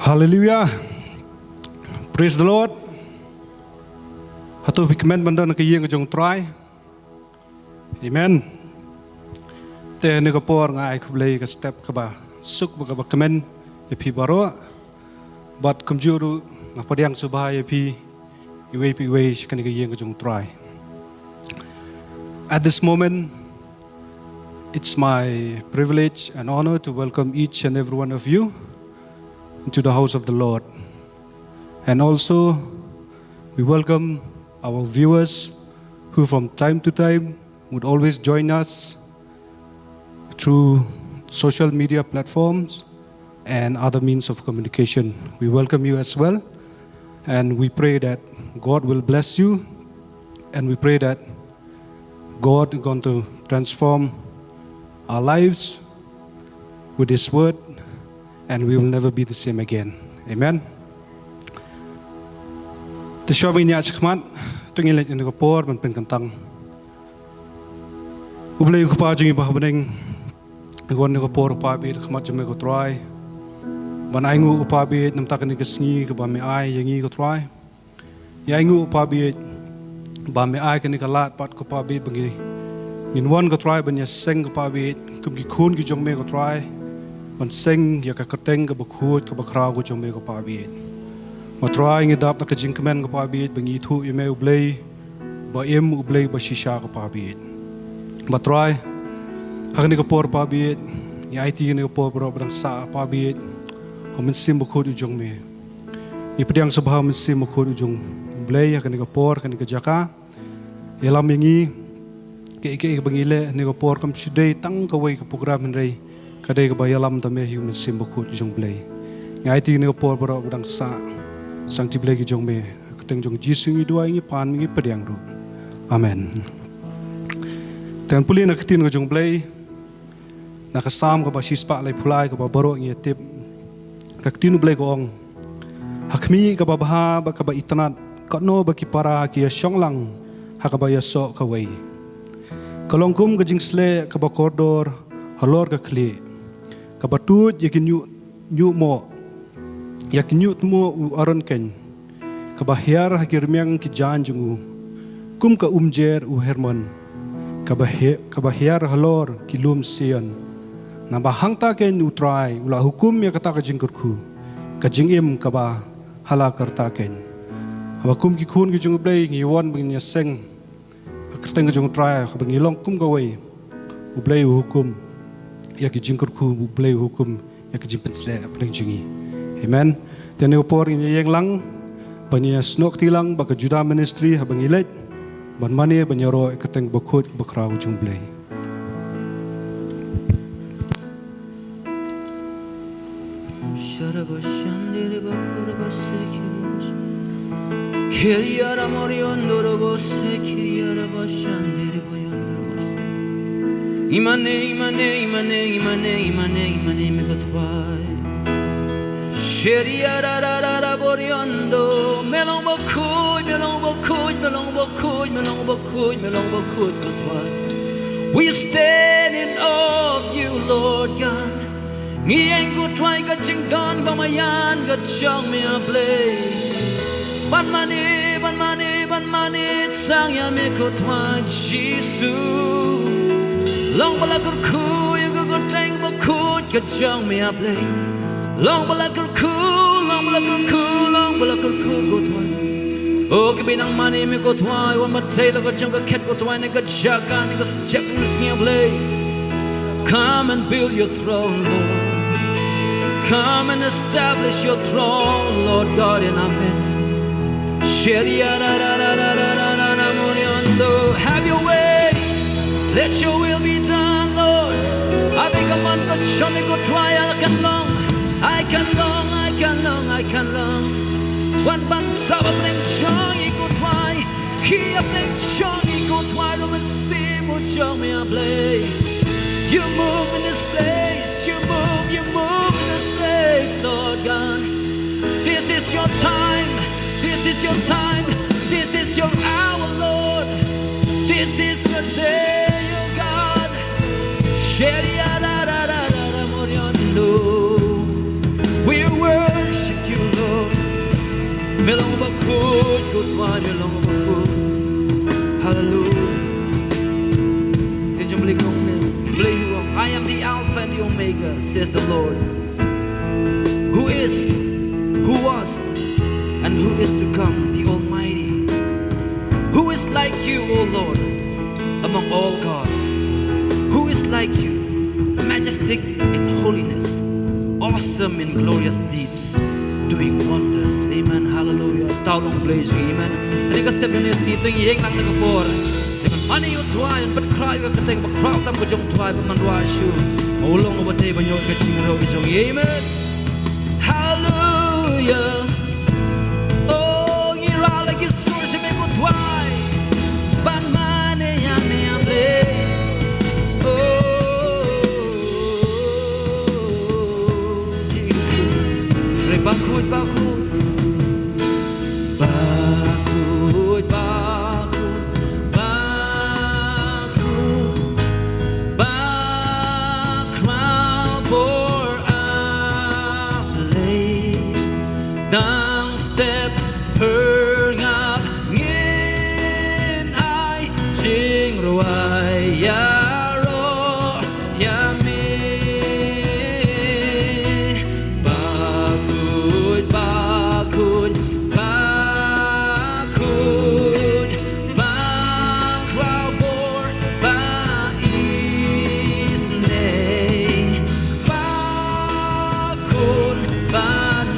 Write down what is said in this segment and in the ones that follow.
Hallelujah. Praise the Lord. Hatu pikemen benda nak kiyeng jong try. Amen. Te ni ko por ngai ko blai ka step ka ba suk ba ka kemen e pi baro bat kumjuru ngapadiang subha e pi iwe kan kiyeng jong try. At this moment, it's my privilege and honor to welcome each and every one of you into the house of the Lord. And also, we welcome our viewers who from time to time would always join us through social media platforms and other means of communication. We welcome you as well, and we pray that God will bless you, and we pray that God is going to transform our lives with His word, and we will never be the same again. Amen. The show me niya chikmat tungin let in the kapor man pen kantang. Ublay ko pa jingi bahabaning ngon ko kapor pa bit khamat jume ko try. Banai ngu pa bit nam takan ni kasngi ko ba me ai yangi ko try. Ya ngu pa bit ba me ai kan ni kalat pat ko pa bit bangi. Ninwan ko try ban ya seng ko pa bit kum ki khun ki jong me ko try. Ban seng ya ka kateng ka bakhut ka bakraw ko jong me ko pa bit. Matry ngi dap na ka jingkemen ko pa bit bangi thu ime ublay ba ublay ba shisha ko pa bit. Matry hakni ko por pa bit ya IT ni ko por bro brang sa pa bit hamin sim bakhut jong me. Ni pediang subha min sim bakhut jong ublay hakni ko por kan ka jaka. Yalam yangi ke bangile ni ko por kam sidai tang ka wai ka program rei kadai ka bayalam tame human sim bakhut jong blay. Ni IT ni ko por bro brang sa sang ti blay ki jong me kateng jong jisu ngi dua ngi pan ngi pediang ru. Amen. Tan puli na katin ko jong blay nakasam ko ba sispa lai phulai ko ba baro ngi tip kaktin blay ko ong hakmi ka ba baha ba ka ba itanat ka no ba ki para ki shonglang hakaba ya so ka wei kalongkum ka jingsle ka ba kordor halor ka kli ka ba tut yakin nyu mo yakin nyu mo u aron ken ka ba hiar hakirmyang ki janjungu kum ka umjer u herman ka ba hiar halor ki lum sion na ba hangta ken u try ula hukum ya kata ka jingkurku ka jingim ka ba hala karta ken ba kum ki khun ki jung blai ngi won bing nya seng kerteng ka jung try ka bing long kum ka wei u blai hukum ya ki jingkurku u blai hukum ya ki jimpensle apeng jingi. Amen. Tene upor ini yang lang banya snok tilang baka juda ministry habang ilet ban mani banyaro keteng bakhut bakraw jung blai. Sharabashandere bakura basekirish Kiriara moriondoro bose kiriara bashandere boyondoro bose Imane megatwai Sheriara rara boriondo melong bokuj katwai We stand in awe of you, Lord God. Ngieng ko try ka jingdon bamayan ka chong me a play. Ban mani sang ya me ko try Jisu. Long bala kur ku you go tang ba ku ka chong me a play. Long bala kur ku go try. Oh ke binang mani me ko try wan matay la ko chong ka ket ko try ne ka jaka ne ka step in the play. Come and build your throne, Lord. Come and establish your throne, Lord God, in our midst. Have your way. Let your will be done, Lord. I think a man could show me go try. I can long. One band sabah neng chong go try. Kia neng chong go try. Don't see mo chong me a play. You move in this place, you move in this place, Lord God. This is your time, this is your hour, Lord. This is your day, oh God. We worship Melong bakut kutwa melong bakut. Hallelujah. Did you believe on I am the Alpha and the Omega, says the Lord, who is, who was, and who is to come, the Almighty. Who is like you, O Lord, among all gods? Who is like you, majestic in holiness, awesome in glorious deeds, doing wonders? Amen. Hallelujah. Tao long blaze. Amen. And you can step in your seat. Doing yeng lang nakapor. Money you try and but cry you can take a crowd tam ko jong try but man washu. Ulong over day ban yo ka chingro ki jong. Amen. Hallelujah. Oh, you are like you source me ko try. Ban mane ya me amle. Oh, Jesus. Re bakut bakut. Bakut bakut. Đang step Rngad nghiên ai Jingduwai ya ro ya mi bakut bakut bakut bakrabor ba isne bakun ban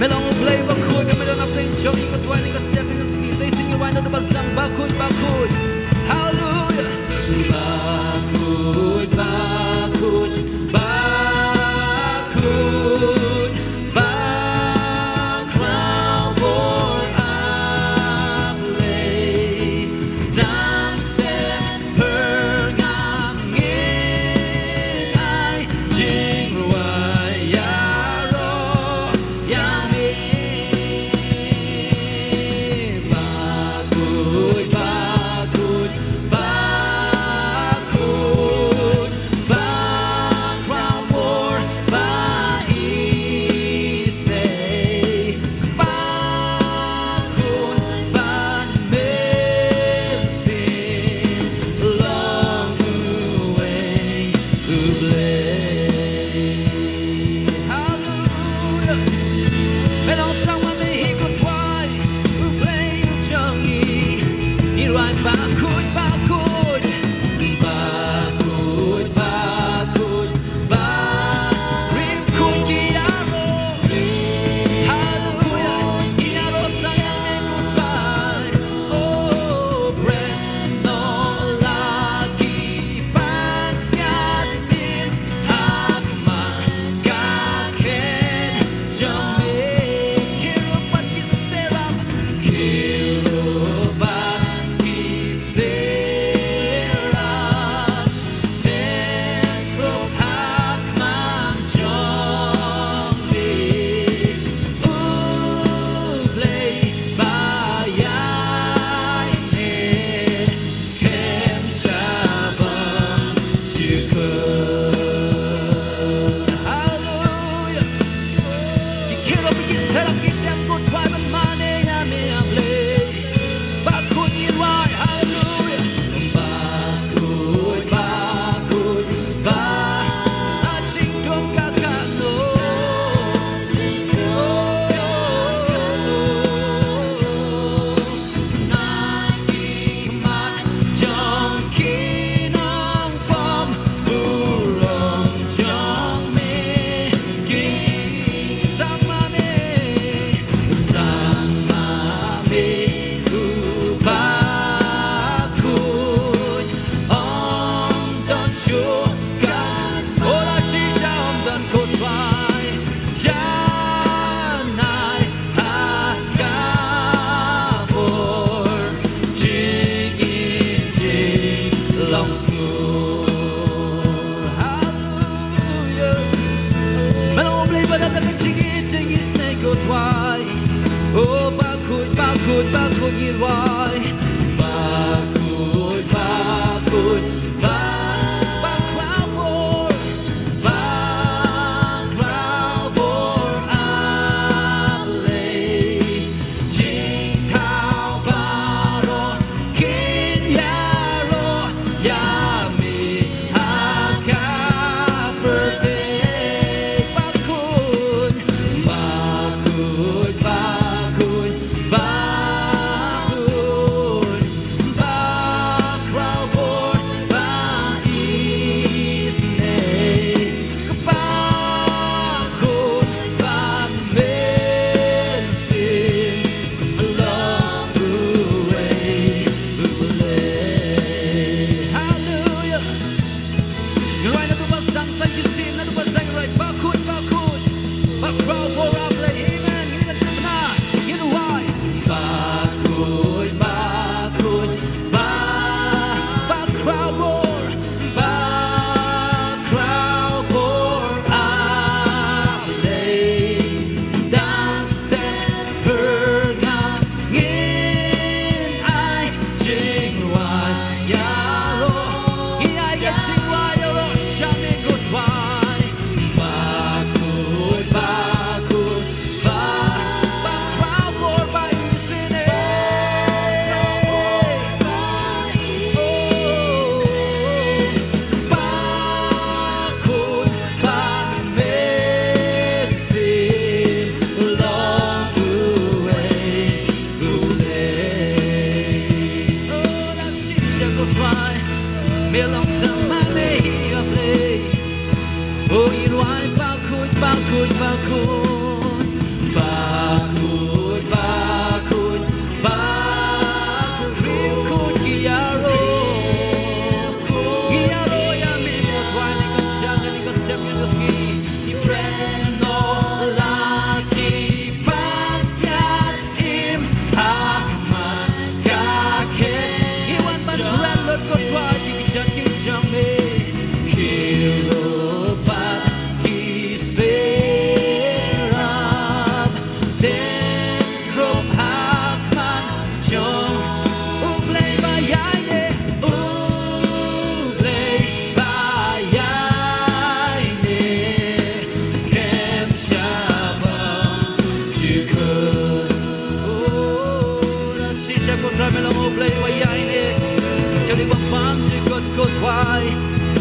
Melong play bakut, kami na play jogging ko twine ka stepping on ski. Say sing you wine on the bus lang bakut bakut. Hallelujah. Bakut bakut bakut bakrao bor amlay dan step Rngad ngin ai Jingduwai ya ro ya bakut bakut bakut bakut bakrim kunjiaro hallelujah iaro tayang ko try oh breath no lagi pansiat sin hakman kaken jame kirupat kiserap kirupat Oh, bakut bakut bakut Jingduwai bakut belong to my baby play. Oh, you right, backward, backward, backward, backward, backward, backward, real good, Giaro, ya me, what wine, I got shot, and I got step in the ski. You friend, no lucky, Bangeit him, Hakman, Kake, he went but red, look good, why, you can jump me, kill.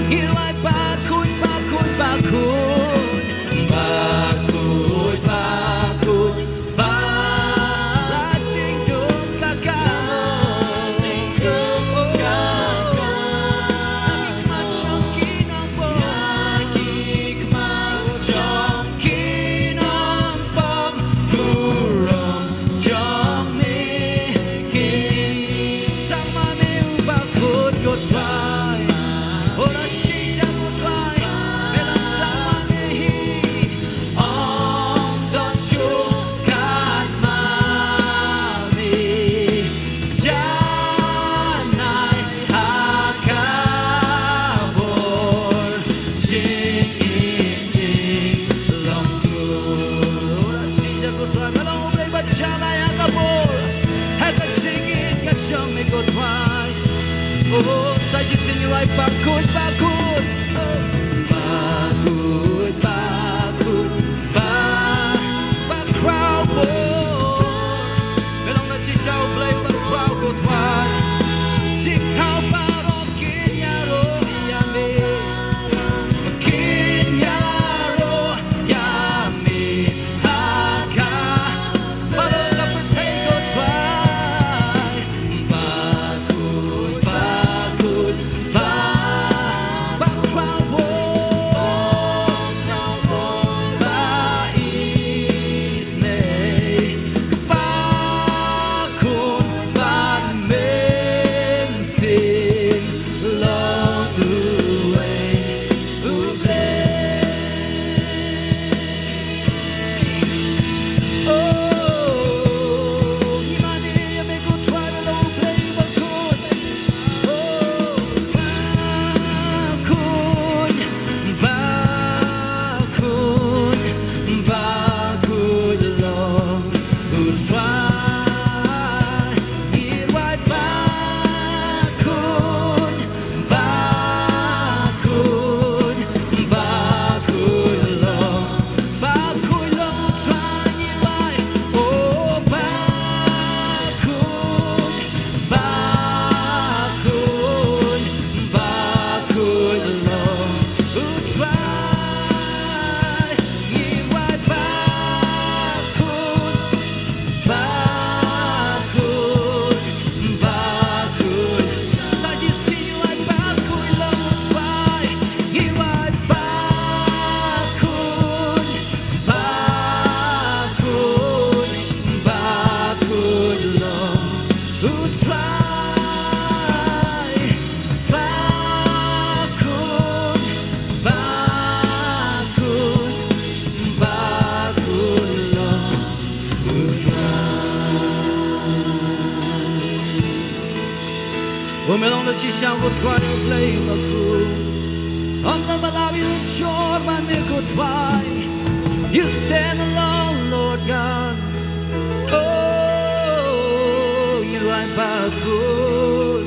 Here I backward, backward, backward, backward, backward, backward. Jingduwai, Jingduwai, oh, sai de cine right backward, backward, backward, backward, backward, boy. Belong na chi show play backward, go try. Ching thao ba ro kin ya ro ya me, kin ya ro ya me, ha ka, ba ro na pretend go try. Melon that she shall go try to play my crew. On the Malawi shore, my go try. You stand alone, Lord God. Oh, you're right back good.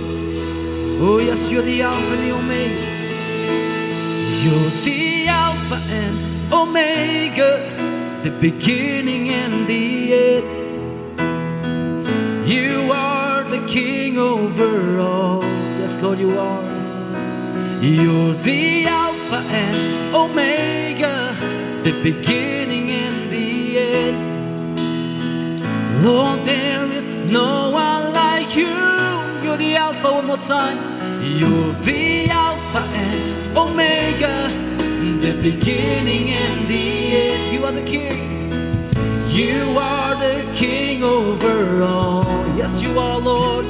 Oh, yes, you're the Alpha and the Omega. You're the Alpha and Omega, the beginning and the end. You are the King over all. Yes, Lord, you are. You're the Alpha and Omega, the beginning and the end. Lord, there is no one like you. You're the Alpha, one more time. You're the Alpha and Omega, the beginning and the end. You are the King. You are the King over all. Yes, you are, Lord.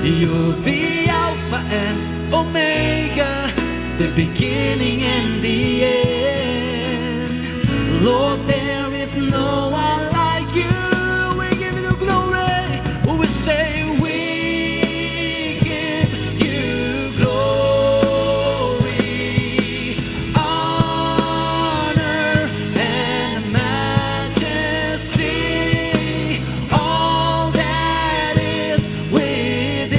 You're the Alpha and Omega, the beginning and the end. Lord, there is no one like you. We give you the glory. We say we give you glory, honor, and majesty. All that is within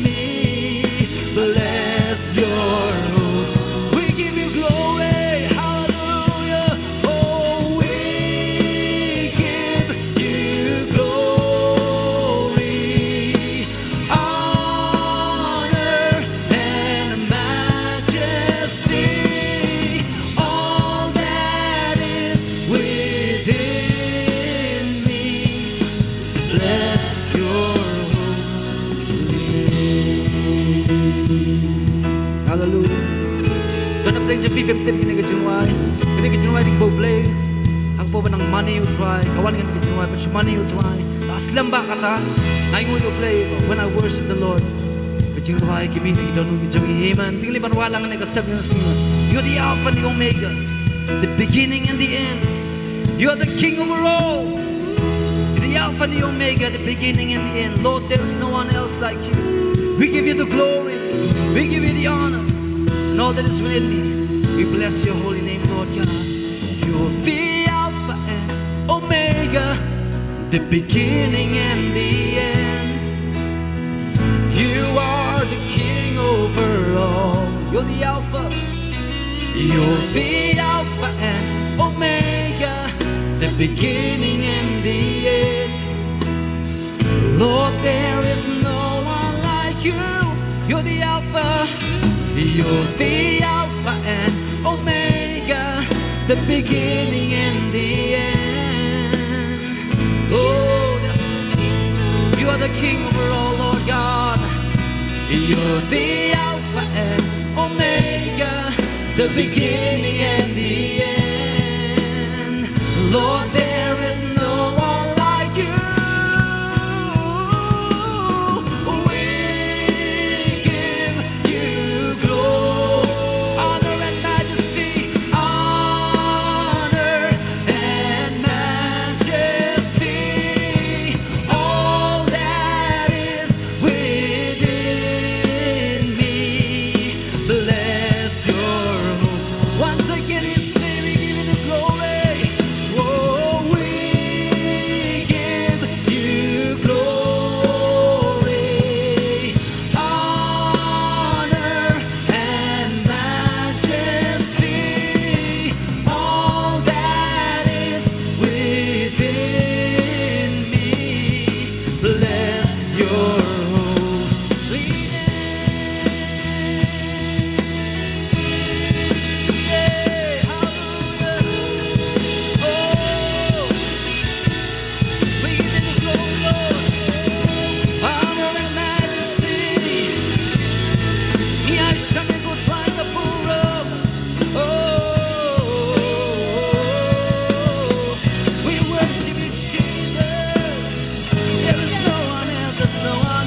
me, bless your holy. We give you glory, hallelujah. Oh, we give you glory, honor, and majesty. All that is within me, bless your holy name. Hallelujah. Doon na play dyan 15 kini ka Jingduwai. Kini ka Jingduwai di play. Ang po ba ng money you try. Kawan ka ni ka Jingduwai, but money you try. Taas lamba ka ta. Ngayon mo you play when I worship the Lord. Ka Jingduwai kimi ni ka doon ka Amen. Tingli panwala nga ni ka step niya singa. You're the Alpha and the Omega, the beginning and the end. You are the King over all. You're the Alpha and the Omega, the beginning and the end. Lord, there is no one else like you. We give you the glory. We give you the honor. And all that is within me, we bless your holy name, Lord God. You're the Alpha and Omega, the beginning and the end. You are the King over all. You're the Alpha. You're the Alpha and Omega, the beginning and the end. Lord, there is no one like you. You're the Alpha. You're the Alpha and Omega, the beginning and the end. Oh, you are the King over all, Lord God. You're the Alpha and Omega, the beginning and the end. Lord, there is no one like you. We give you glory, honor and majesty, honor and majesty. All that is within me, bless your holy. Once again, you say we give you the glory. Oh, we give you glory, honor and majesty. All that is within me, bless your holy name. Yeah, hallelujah. Oh, we give you the glory, Lord. Honor and majesty. Yeah, show me good try the poor of. Oh, we worship you, Jesus. There is no one else, there's no one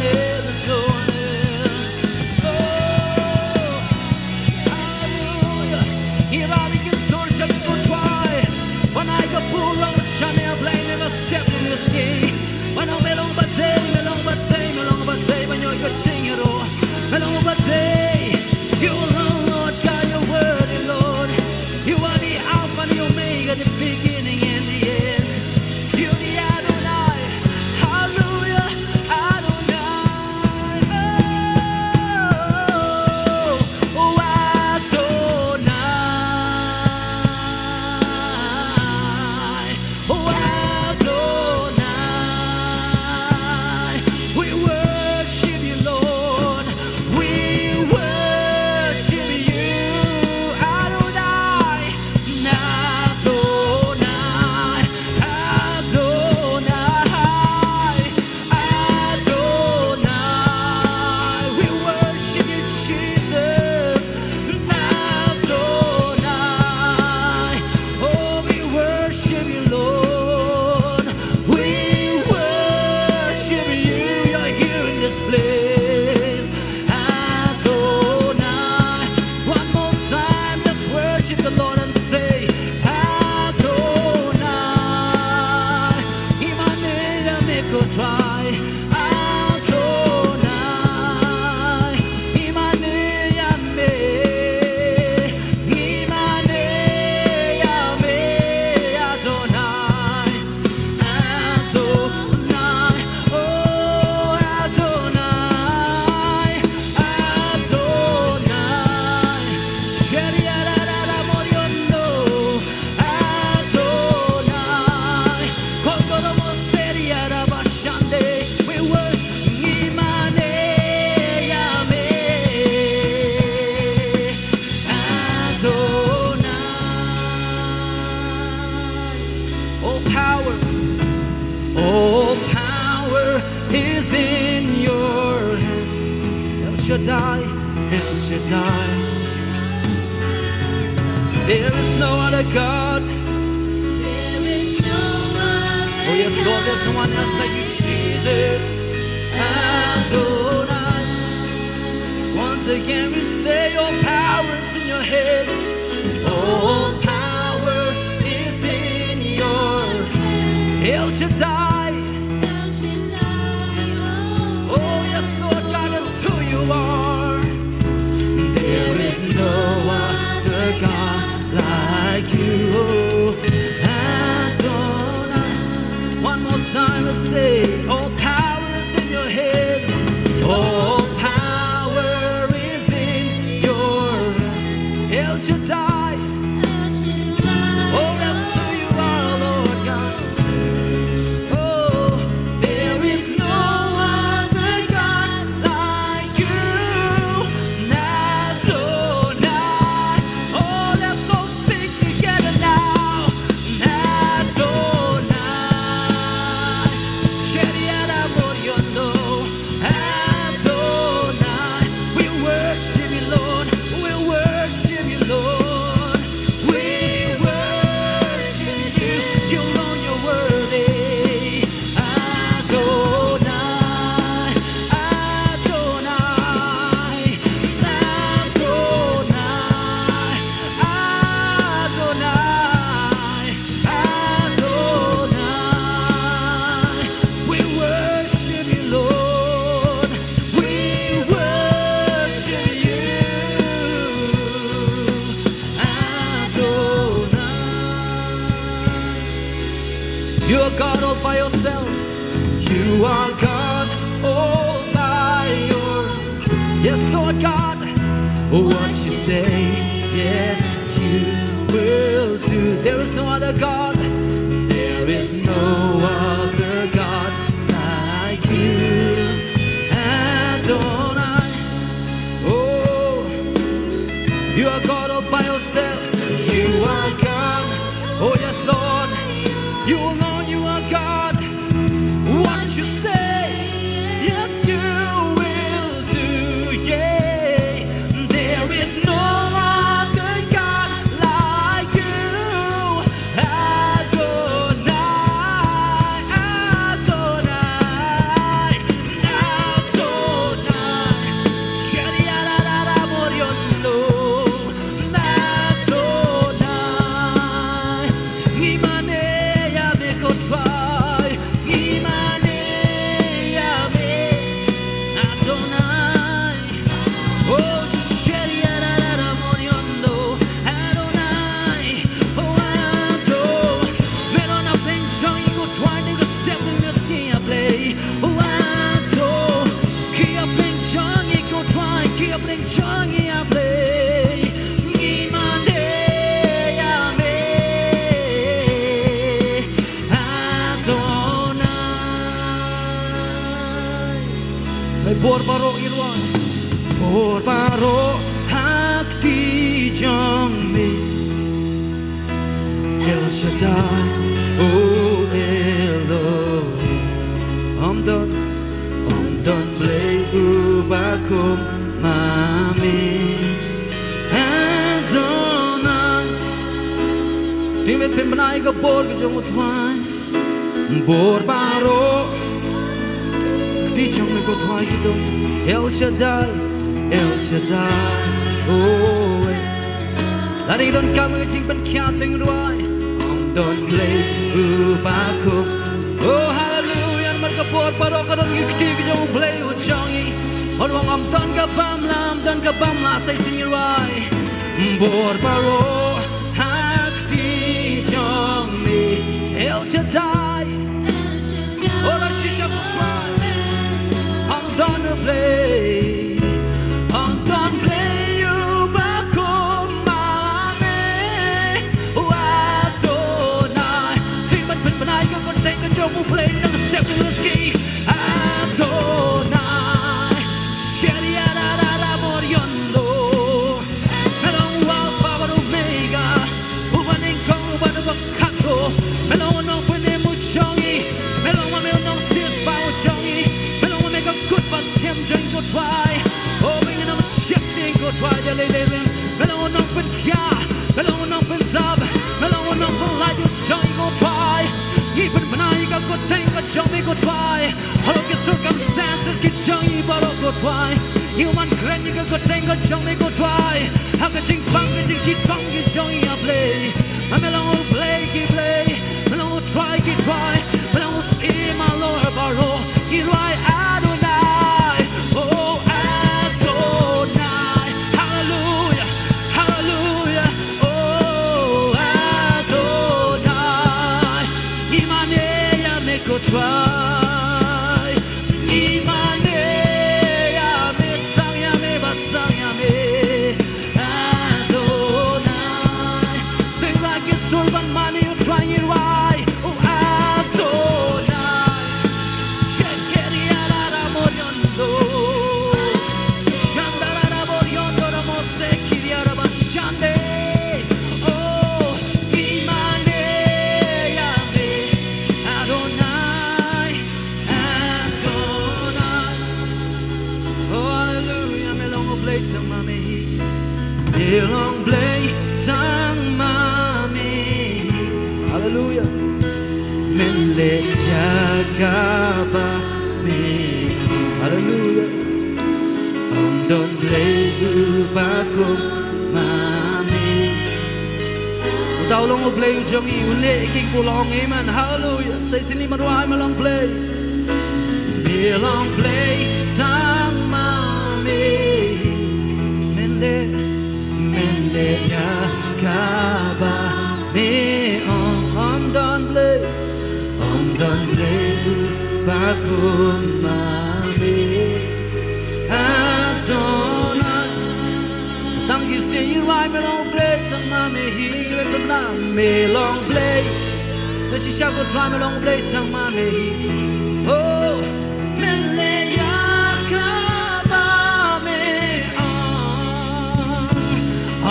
Shaddai, El Shaddai. There is no other God. Oh yes, Lord, there's no one else like you, Jesus. Adonai. Once again we say all power is in your head. All power is in your El Shaddai. Oh yes, Lord God, that's who you are. There is no other God like you. Adonai. One more time, let's say, all power is in your head. All power is in your El Shaddai. Oh, that's who you are, Lord God. Oh, there is no other God like you. Adonai. Oh, let's all sing together now. Adonai. Shediara Moriondo. Adonai. We worship you, Lord. We worship you, Lord. We worship you. You alone, you're worthy. Adonai. Adonai. Adonai. Adonai. We worship you, Lord. We worship you. Adonai. You are God all by yourself. You are God all by yourself. Yes, Lord God. What you say, yes, you will do. There is no other God. There is no other God like you. Adonai. Oh, you are God all by yourself. You are God. Oh, yes, Lord. You alone, you are God. What you say, yes, you will do. Yeah. There is no other God like you. Adonai, Adonai, Adonai. Shadiarara Moriondo. Adonai. Imane ya me kotrai. Imane ya me. Adonai. Oh, Shadiarara Moriondo. Adonai. Oh, Ado. Melona penchong iko twai nigga step in your skin play. Oh, Ado. Kia penchong iko twai. Kia penchong ya play. Imane ya me. Adonai. May borbaro irwan. Borbaro hakti jong me. El Shaddai, oh Elohim. I'm done play ubakum mami. Adonai. Timet pimbanay ka borg jong utwan. Borbaro hakti jong me kotwai kito. El Shaddai, El Shaddai, oh Lari don kami jing ban kyating ruai. Om don play ubakum. Oh hallelujah, markapor paro kadon gikti jong play ujangi. Orwang am don ka bamla say sing ruai. Bor paro hakti jong me. El Shaddai, ora shisha kutrai. I'm done to play. I'm done play you back home, mommy. Oh, Adonai. Think man put man I go take a job play no step in the ski. Adonai. Shadiara Moriondo. Hello, Alpha and Omega. Ubaning kong ubanu bakako. Hello, no pwede mo chongi. Hello, no sis pa chongi. Hello, make a good bus him drink good wine. Oh, try to lay them. Melon open car, melon open job, melon open life, you joy go try. Even when I got good thing, a joy go try. All your circumstances get joy, but go try. Human grand, you got good thing, a joy go try. How can you bang, you she bang, you joy, I play. My melon play, keep play. Melon try, keep try. Melon see my Lord, borrow. He right, Adonai. Oh, Adonai. Hallelujah, hallelujah. Oh, Adonai. Imaneya me go try. Imaneya me sangya me basangya me. Adonai. Think like it's all about money, you try it right. Oh, Adonai. Check it out, Amoriondo. Shandara Moriondo, Ramose, Kiriara Bashande. Oh, Imaneya me. Adonai, Adonai. Oh, hallelujah, me long play tang mami. Me long play tang mami. Hallelujah. Mele yakaba me. Hallelujah. Don play bako mami. Tao long play jong i une king long amen. Hallelujah. Say sini maruai malong play. Me long play tang mami. Mele yakaba me on don play bako mami. Adonai. Thank you, say you right, me long play, tang mami, he with the lamb, me long play. Let she shall go try me long play, tang mami. Oh, me le yakaba me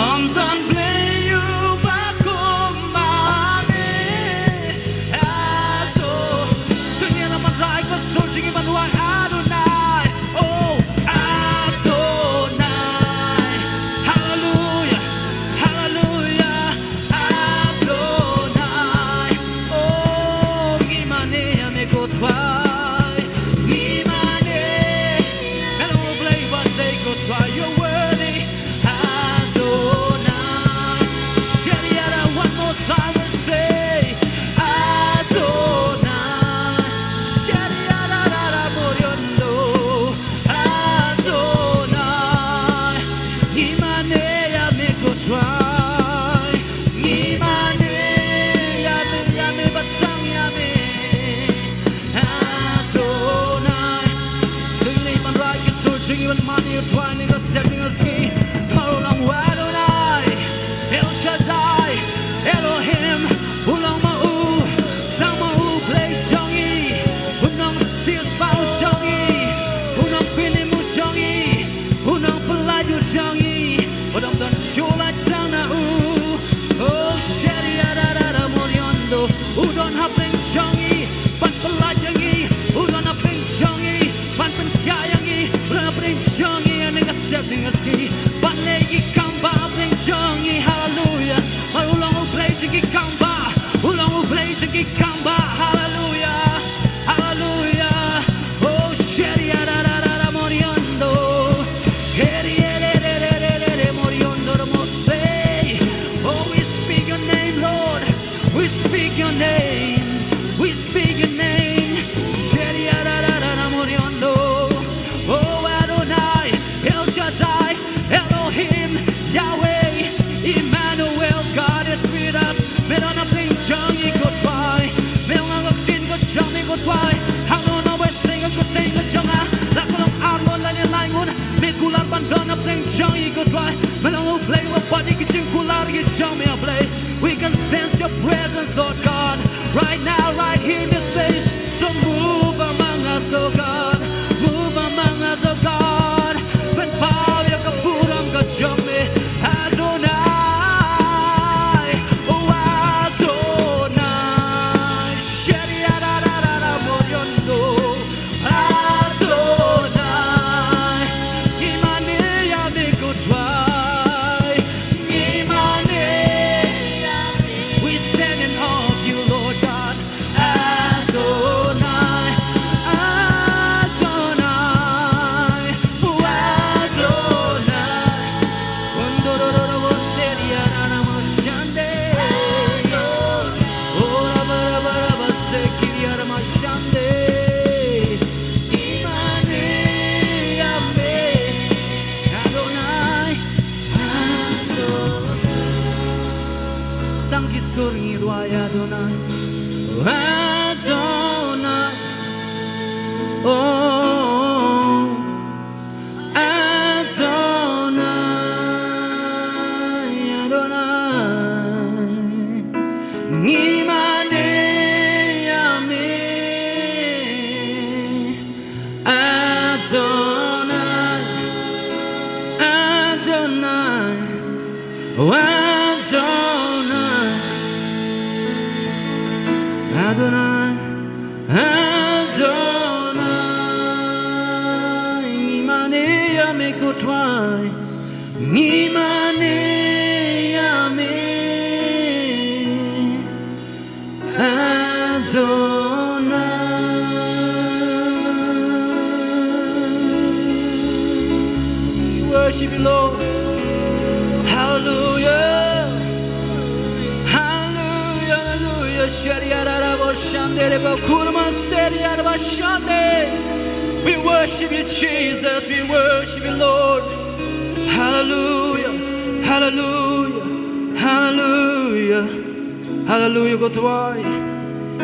on don play you back home, mami. Adonai. Thinking of my right, but searching in my right, Adonai. Oh, Adonai. Hallelujah, hallelujah, Adonai. Oh, Imaneya me go try. Imane. Hello, play, but they go try. You're worthy, Adonai. Shariara, one more time and say, Adonai. Shariara, Moriondo. Adonai. Imaneya me go try. Imaneya me batangya me. Adonai. Tingling man right, it's searching even money, you're trying to get setting a ski. Marulang Adonai. El Shaddai. Elohim. Ulang Ma'u. Sang Ma'u play Jongi. Unang Sears Pao Jongi. Unang Pinimu Jongi. Unang Pelayu Jongi. Unang Dan Shula Tanau. Oh, Shariara Moriondo. Udon Hapeng Jongi. Pan Pelayangi. Udon Hapeng Jongi. Pan Penkayangi. Udon Hapeng Jongi. And a setting a ski. Pan Legi Kamba Hapeng Jongi. Hallelujah. Ulang play Jigi Kamba. Ulang play Jigi Kamba. Hallelujah. Hallelujah. Oh, Shariara Moriondo. Heriere Moriondo Mose. Oh, we speak your name, Lord. We speak your name. We speak your name. Shariara Moriondo. Oh, Adonai. El Shaddai. Elohim. Yahweh. Emmanuel. God is with us. Me don't have thing Jongi go try. Me don't have thing go Jongi go try. How don't know what sing a good thing go Jonga. Like on armor and your line. Me kular bandana thing Jongi go try. Me don't play with body kitchen kular get Jongi play. We can sense your presence, Lord God. Right now, right here in this place. So move among us, oh God. Move among us, oh God. When power you can put on the Jongi. Adonai. Oh, Adonai. Shariara Moriondo. Adonai. Imaneya me go try. Rngad Adonai, Adonai, oh Adonai, Adonai, Nimane Yame, Adonai, Adonai, oh Adonai, Adonai, Adonai, Imane Yame Kotwai, Imane Yame, Adonai. Worship you, Lord. Hallelujah. Hallelujah. Hallelujah. We worship you, Jesus. We worship you, Lord. Hallelujah. Hallelujah. Hallelujah. Hallelujah. Go to I.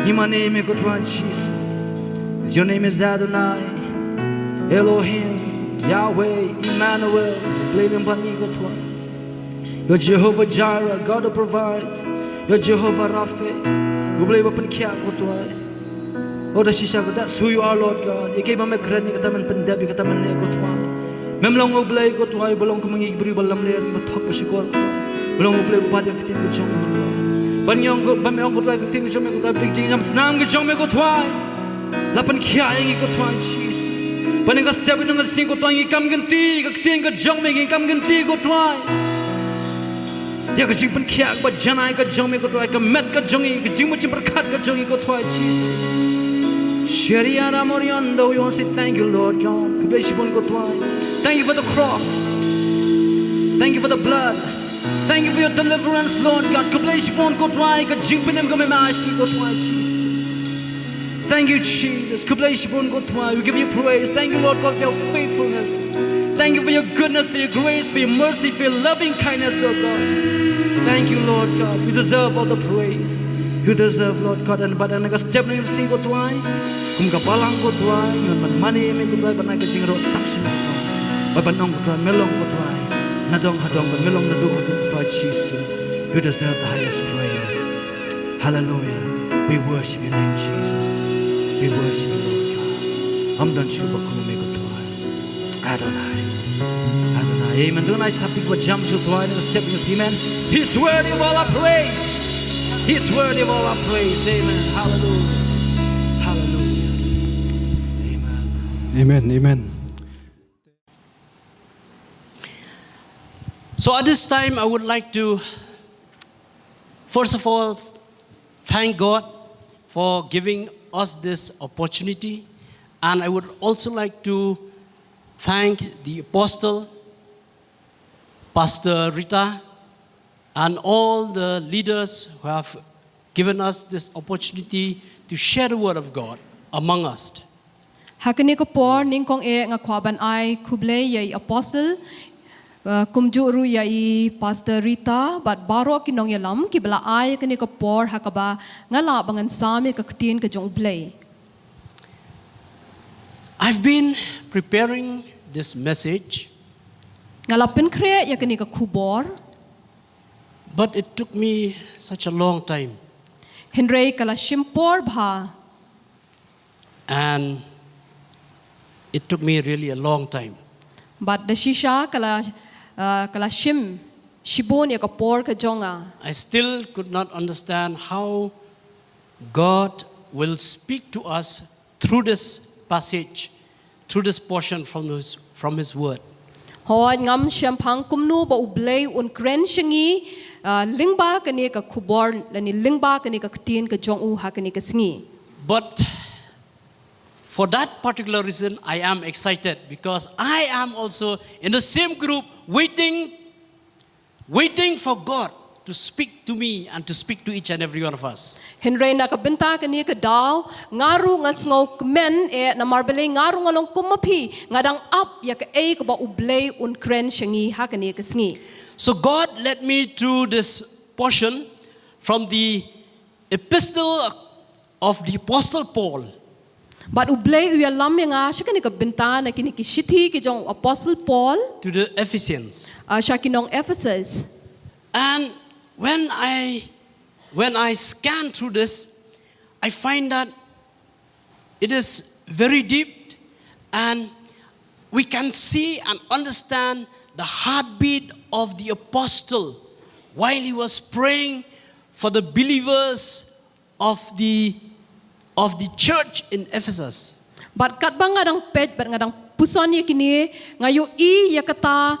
In my name, go to I, Jesus. Your name is Adonai, Elohim, Yahweh, Emmanuel. You're Jehovah Jireh, God who provides. You're Jehovah Rapha. We believe upon Kia. Oh, that's who you are, Lord God. You gave me a credit, you got me pendep, you got me nego to I. Memlong oblay go to I belong to me, balam layer, but talk with Shigor. Belong oblay, body of King Jong. Banyong go, Banyong go like a thing, Jom go big jams, Nam Jom go to I. Lapan Kia, you go to I, cheese. But I got stepping on the single tongue, you come and tea, a thing, a jump making, come and tea, go try. You got Jim and Kiak, but Jana got Jomi go like a met got Jomi, Jimuchi Kat got Jomi go try. Sheriana Moriando, we want to say thank you, Lord God. Go try. Thank you for the cross. Thank you for the blood. Thank you for your deliverance, Lord God. Go try, got Jim and him come go try, Jesus. Thank you, Jesus. We give you praise. Thank you, Lord God, for your faithfulness. Thank you for your goodness, for your grace, for your mercy, for your loving kindness, oh God. Thank you, Lord God. You deserve all the praise. You deserve, Lord God. And but I got step in your single twine. Kum kapalang ko twine. But money me ko twine. But I got jingro taxi ko twine. But banong ko twine. Melong ko twine. Nadong hadong. But melong nadong ko twine. Jesus. You deserve the highest praise. Hallelujah. We worship your name, Jesus. We worship you, Lord God. Amdan shuba kume ko tuai. Adonai. Adonai. Amen. Adonai tapik wa jam shu tuai. Step in the amen. He's worthy of all our praise. He's worthy of all our praise. Amen. Hallelujah. Hallelujah. Amen. Amen. Amen. So at this time, I would like to, first of all, thank God for giving us this opportunity. And I would also like to thank the apostle, Pastor Rita, and all the leaders who have given us this opportunity to share the word of God among us. Hakani ko por ning kong nga kwaban ai kuble yai apostle kumjuru yai Pastor Rita but baro kinong yalam kibla ai kani ko por hakaba nga labangan sami kaktin ka jong play. I've been preparing this message, Ngalapin kre ya kani ka kubor but it took me such a long time. Henry kala shimpor bha And it took me really a long time. but the shisha kala shim shibon ya ka por ka jonga. I still could not understand how God will speak to us through this passage, through this portion from His Word. Hoy ngam shampang kumnu ba ublay un kren shingi lingba kani ka kubor lani lingba kani ka ktin ka jong u ha kani ka sngi. But for that particular reason, I am excited because I am also in the same group waiting for God to speak to me and to speak to each and every one of us. Henry nakabenta kani ka daw ngaru nga sngaw men na marbelay ngaru nga long kumapi ngadang up ya ka ay ka ba ublay un kren shingi ha kani ka sngi. So God led me to this portion from the epistle of the Apostle Paul. But ublay uya lam yang siya kini kabenta na kini kisithi ki jong Apostle Paul To the Ephesians. siya kinong Ephesus. And when I scan through this, I find that it is very deep, and we can see and understand the heartbeat of the apostle while he was praying for the believers of the church in Ephesus. But kat bang ngadang pet, but ngadang puson ya kini ngayo ya kata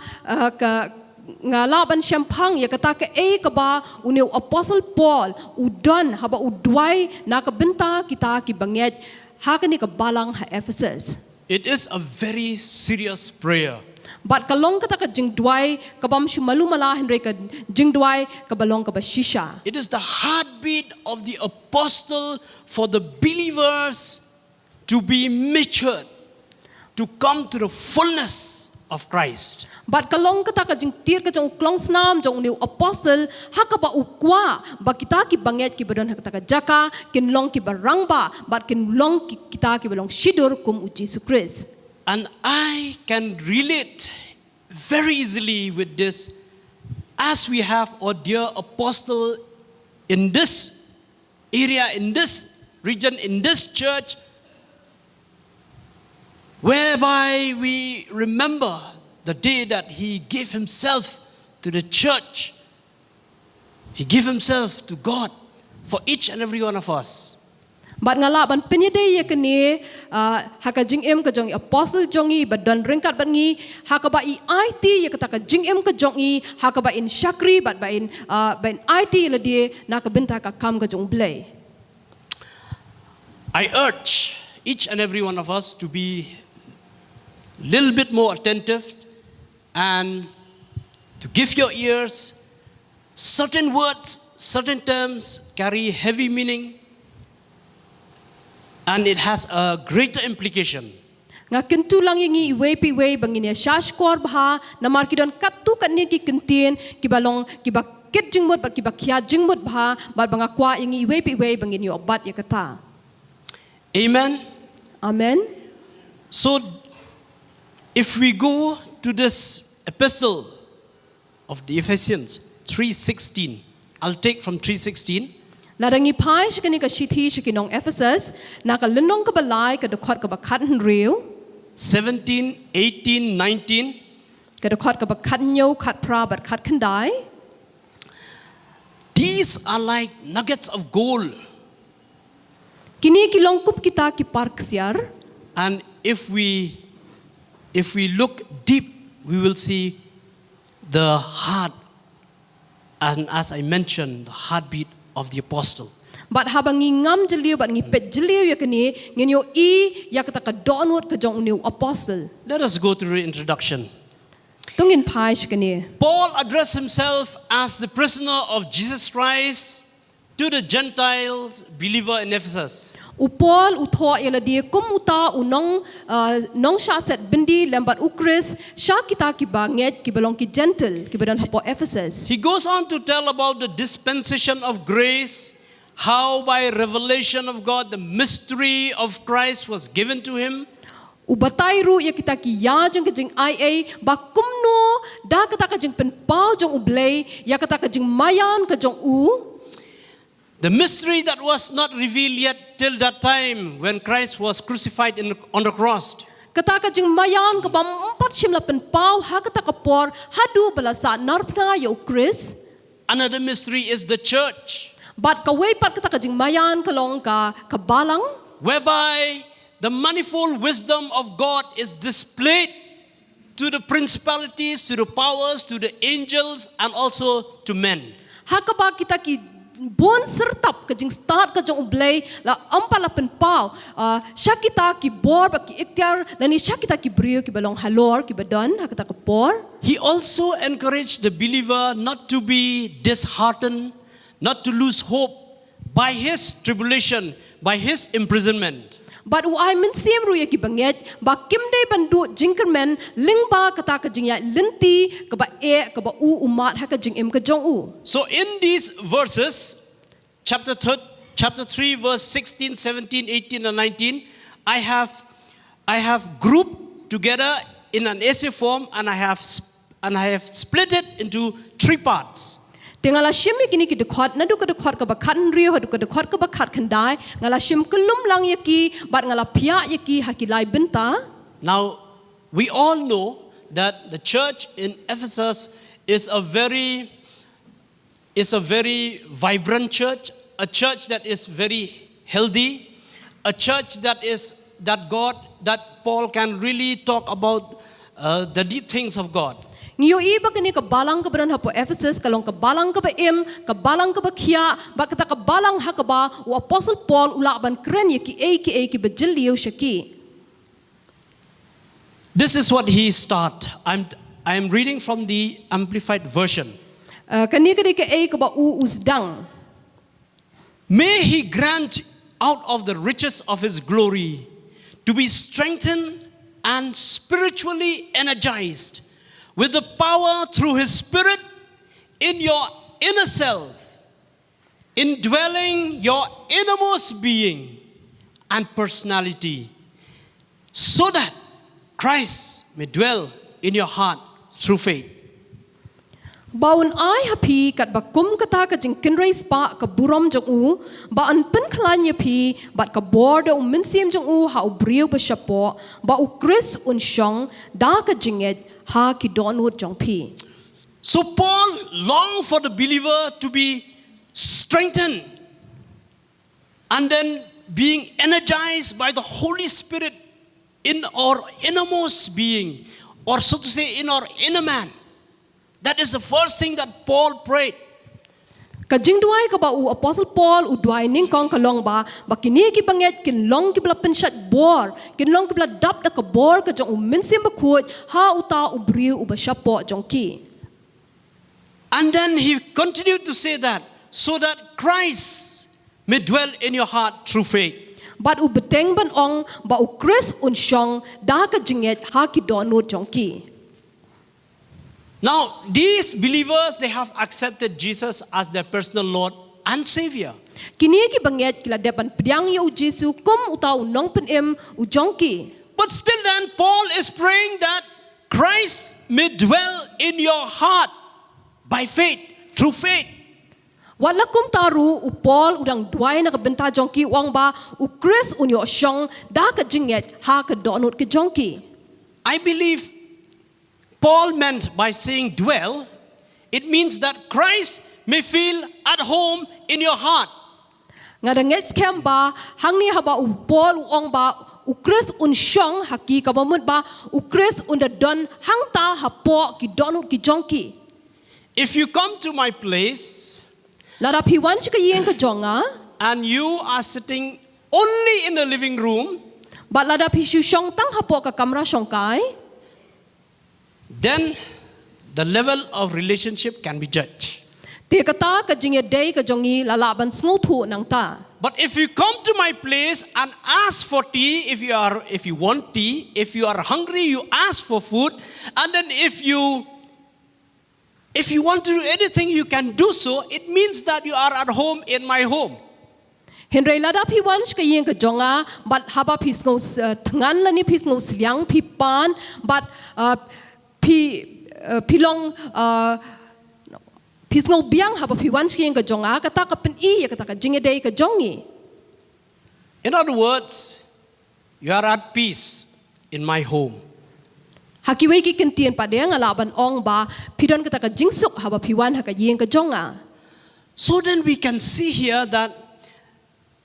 nga Laban syampang ya kata ke ba uniu Apostle Paul udon haba udwai na kabenta kita ki Bangeit ha kini ka balang ha Ephesus. It is a very serious prayer. But kalong kata ka Jingduwai kabam shumalu mala henry ka Jingduwai kabalong ka bashisha. It is the heartbeat of the apostle for the believers to be matured, to come to the fullness of Christ. But kalong kata ka jing tir ka jong klong snam jong new apostle hakaba ukwa ba kita ki Bangeit ki badon hakata ka jaka kinlong ki barangba but kinlong kita ki balong shidur kum u Jesus Christ. And I can relate very easily with this, as we have our dear apostle in this area, in this region, in this church, whereby we remember the day that he gave himself to the church. He gave himself to God for each and every one of us. But nga Laban penyedai ya kini haka jing em ka jong apostle jongi badan Rngad bat ngi haka ba I IT ya kata ka jing em ka jongi haka ba in Shakri bat ba in IT la dia na ka benta ka kam ka jong blay. I urge each and every one of us to be a little bit more attentive and to give your ears. Certain words, certain terms carry heavy meaning, and it has a greater implication. Nga kentu lang yung iwe piwe bangin ya shashkor bha na markidon katu katnya ki kentin ki balong ki ba ket jingmut bat ki ba kya jingmut bha bat banga kwa yung iwe piwe bangin yo bat ya kata. Amen. Amen. So, if we go to this epistle of the Ephesians 3:16, I'll take from 3:16. Ladangi pai shikani ka shithi shikinong Ephesus na ka lenong ka balai ka dokot ka bakat henriu 17, 18, 19. ka dokot ka bakat nyo kat pra bat kat kandai. These are like nuggets of gold. Kini kilongkup kita ki parksiar. And if we look deep, we will see the heart, and as I mentioned, the heartbeat of the apostle. But habang ngam jeliu bat ngipet jeliu ya kini ngenyo I ya kata ka donwot ka jong new apostle. Let us go through the introduction. Tungin pai shikani. Paul addressed himself as the prisoner of Jesus Christ to the Gentiles believer in Ephesus. Upol utho ya la dia kum uta unong nong sha set bindi lembat ukris sha kita ki Bangeit ki balong ki gentle ki badan hapo Ephesus. He goes on to tell about the dispensation of grace, how by revelation of God the mystery of Christ was given to him. Ubatay ru ya kita ki ya jeng kejeng IA ba kumno da kata ka jeng penpau jong ublay ya kata ka jeng mayan ka jong u. The mystery that was not revealed yet till that time when Christ was crucified on the cross. Kata ka jeng mayan ka ba empat simla penpau ha kata ka por hadu balasa narpna ya ukris. Another mystery is the church, But kaway pat kata ka jeng mayan kalong ka kabalang whereby the manifold wisdom of God is displayed to the principalities, to the powers, to the angels, and also to men. hakaba kita ki bon sertap ka jing start ka jong ublay la ampala penpau sya kita ki bor ba ki ikhtiar lani sya kita ki brio ki balong halor ki badon hakata ka por. He also encouraged the believer not to be disheartened, not to lose hope by his tribulation, by his imprisonment. But uai min siem ru ya ki Bangeit ba kimde bandu jingkermen lingba kata ka jing ya lenti ka ba u umat ha ka jing em ka jong u. So in these verses, chapter 3, verse 16, 17, 18, and 19, I have grouped together in an essay form, and I have split it into 3 parts. Tingala shim kini ki dekhot nadu ka dekhot ka bakhan rio hadu ka dekhot ka bakhat khandai ngala shim kulum lang yaki bat ngala phia yaki hakilai benta. Now, we all know that the church in Ephesus is a very vibrant church, a church that is very healthy, a church that Paul can really talk about the deep things of God. Ngiyo iba kini ka balang ka beran hapo Ephesus kalong ka balang ka ba ka balang ka ba khia bat kata ka balang ha ka ba u apostle Paul ulaban kren yaki ki bajiliyo shaki. This is what he start. I am reading from the Amplified Version. Kani ka ka ba usdang. May he grant out of the riches of his glory to be strengthened and spiritually energized with the power through his Spirit in your inner self, indwelling your innermost being and personality, so that Christ may dwell in your heart through faith. Baun ai hapi kat ba kum kata ka jing kinrai spa ka burom jong u ba an pen khlan yapi bat ka bordo minsim jong u ha ubriu ba shapo ba u Chris un shong da ka jinget ha ki donut jong pi. So Paul longed for the believer to be strengthened and then being energized by the Holy Spirit in our innermost being, or so to say in our inner man. That is the first thing that Paul prayed. Ka Jingduwai ka ba u apostle Paul u duai ning kong kalong ba kini ki banget kin long ki bla penshat bor kin long ki bla dap da ka bor ka jong u minsim ba khut ha uta u briu u ba shapo jong ki. And then he continued to say that so that Christ may dwell in your heart through faith. But u beteng ban ong ba u Chris un shong da ka jinget ha ki donut jong ki. Now, these believers, they have accepted Jesus as their personal Lord and Savior. Kini ki banget kila depan pediang ya u Jesu kum utau nong penem u jong ki. But still then, Paul is praying that Christ may dwell in your heart by faith, through faith. Wala kum taru u Paul udang duai na ka benta jong ki wang ba u Chris un yo shong da ka jinget ha ka donut ke jong ki. I believe Paul meant by saying dwell, it means that Christ may feel at home in your heart. Ngadangets kem ba hangni haba u Paul u ong ba u Chris un shong haki ka bamut ba u Chris un da don hang ta hapo ki donut ki jong ki. If you come to my place Lara pi wan ka yeng ka jonga and you are sitting only in the living room, ba lada pi shu shong tang hapo ka kamra shong kai, then the level of relationship can be judged. Ti kata ka jinge day ka jongi lalaban sngu thu nang ta. But if you come to my place and ask for tea, if you want tea, if you are hungry, you ask for food, and then if you want to do anything, you can do so. It means that you are at home in my home. Henry lada pi wan ka yeng ka jonga bat haba pi sngu tngan la ni pi sngu sliang pi pan bat pi long pi sngu biang haba pi wan ka yeng ka jonga kata ka pen I ya kata ka jinge day ka jongi. In other words, you are at peace in my home. Hakiway ki kentien pa dia ngalaban ong ba pidon kata ka jingsuk haba pi wan ha ka yeng ka jonga. So then we can see here that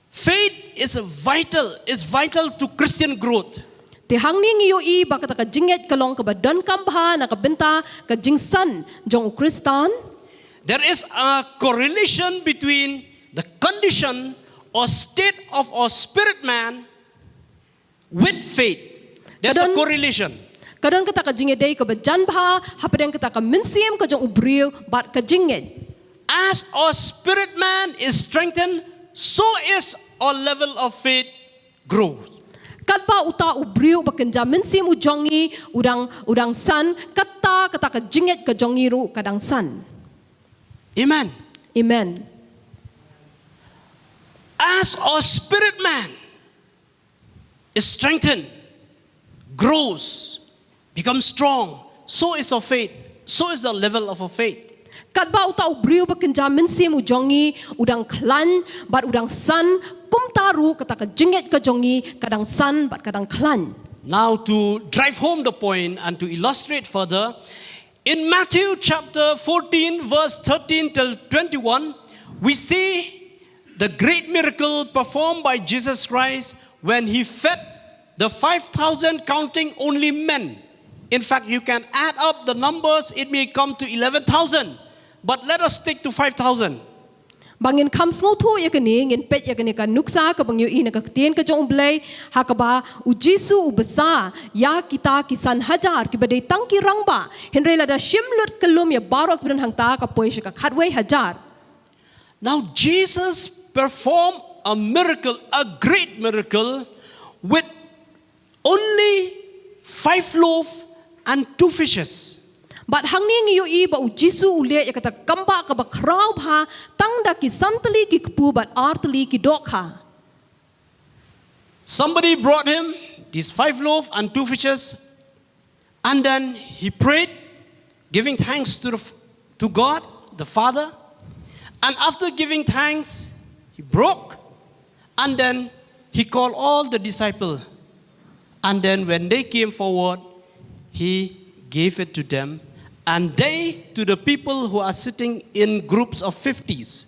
faith is vital to Christian growth. Ti hang ni ngiyo I ba kata ka jinget kalong ka ba don kambha na ka benta ka jingsan jong Kristan. There is a correlation between the condition or state of our spirit man with faith. There's a correlation. Kadang kata ka jinget day ka ba janbha hapadang kata ka minsim ka jong ubriu bat ka jinget. As our spirit man is strengthened, so is our level of faith grows. Kadba uta ubriu ba kenja minsim u jongi udang san kata ka jinget ka jongi ru kadang san. Amen. Amen. As our spirit man is strengthened, grows, becomes strong, so is our faith. So is the level of our faith. Kat ba uta ubriu ba kenja mensim ujongi udang klan bat udang san kum taru kata ka jinget ka jongi kadang san bat kadang klan. Now to drive home the point and to illustrate further, in Matthew chapter 14 verse 13 till 21, we see the great miracle performed by Jesus Christ when he fed the 5,000 counting only men. In fact, you can add up the numbers, it may come to 11,000. But let us stick to 5,000. Bangin kam sngo thu ya kani ngin pet ya kani ka nuksa ka bangyu ina ka tien ka jong blai hakaba u Jisu u besa ya kita kisan hajar ki badai tangki rangba henre la da shimlut kelum ya barok bren hangta ka poisha ka khatwei hajar. Now Jesus performed a miracle, a great miracle with only 5 loaves and 2 fishes. But hangning yu I ba u Jisu u le ya kata kamba ka ba krau bha tangda ki santali ki kpu bat artali ki dokha. Somebody brought him these 5 loaves and 2 fishes, and then he prayed, giving thanks to God, the Father. And after giving thanks, he broke, and then he called all the disciples. And then when they came forward, he gave it to them, and they to the people who are sitting in groups of 50s.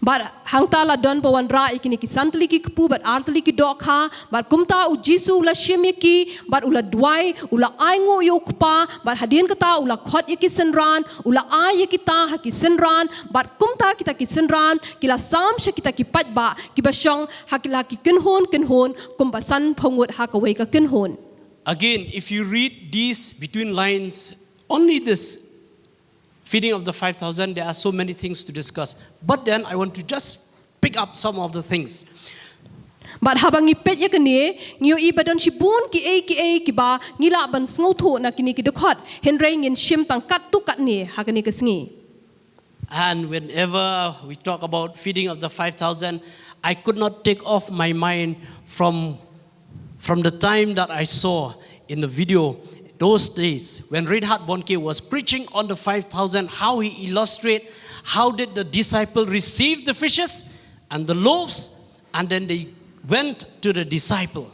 But hangta la don pa wanra ikini ki santali ki kpu but artali ki dokha but kumta u Jisu ula shimiki but ula dwai ula aingo yukpa but hadin kata ula khot iki senran ula ay kita haki senran but kumta kita ki senran kila sam kita ki patba ki basyong hakila ki kinhon kumbasan phongut hakawai ka kinhon. Again, if you read these between lines, only this feeding of the 5,000, there are so many things to discuss. But then I want to just pick up some of the things. But habang ipet ya kani ngiyo iba don shibun ki ba ngila ban sngotu na kini ki dokot henry ngin shim tang kat tu kat ni hakani kasngi. And whenever we talk about feeding of the 5,000, I could not take off my mind from the time that I saw in the video those days when Rngad Bangeit was preaching on the 5,000, how he illustrated how did the disciple receive the fishes and the loaves, and then they went to the disciple.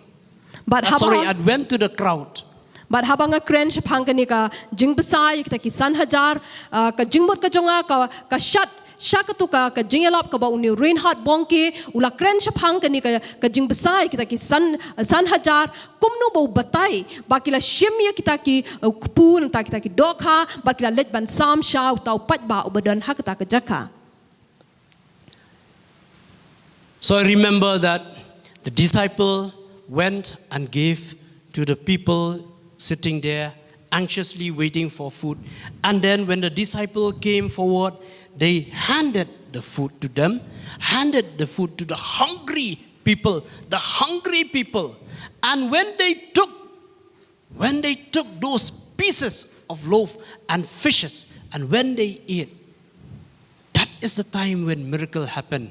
And went to the crowd. But habang a kren shapang kani ka jing besai kita kisan hajar ka jingmut ka jonga ka shat Shakatu ka jingelap ka ba uni Rngad Bangeit ula kren shapang kani ka jing besai kita ki san hajar kumno ba batai bakila shimya kita ki kupu nta kita ki dokha bakila let ban sam sha utau pat ba ubadon hakata ka jaka. So I remember that the disciple went and gave to the people sitting there anxiously waiting for food, and then when the disciple came forward, they handed the food to them, handed the food to the hungry people. And when they took those pieces of loaf and fishes, and when they ate, that is the time when miracle happened.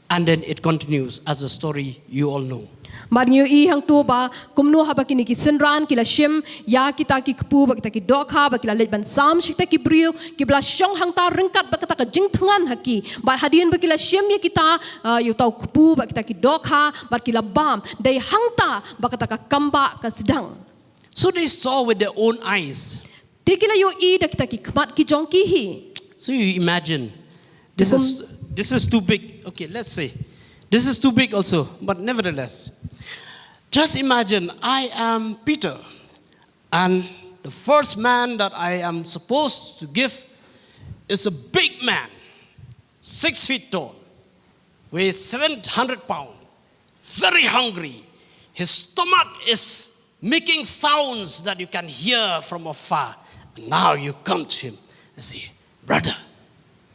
And then it continues as a story you all know. Marnyo I hang tu ba kumno haba kini ki senran kila shim ya kita ki kpu ba kita ki dokha ba kila let ban sam shita ki brio ki bla shong hang ta rengkat ba kata ka jing thangan haki ba hadin ba kila shim ya kita yu tau kpu ba kita ki dokha ba kila bam dai hang ta ba kata ka kamba ka sedang. So they saw with their own eyes. Tikila yu I da kita ki kmat ki jong ki hi. So you imagine this is too big. Okay, let's say this is too big also, but nevertheless, just imagine I am Peter, and the first man that I am supposed to give is a big man, 6 feet tall, weighs 700 pounds, very hungry. His stomach is making sounds that you can hear from afar. And now you come to him and say, brother,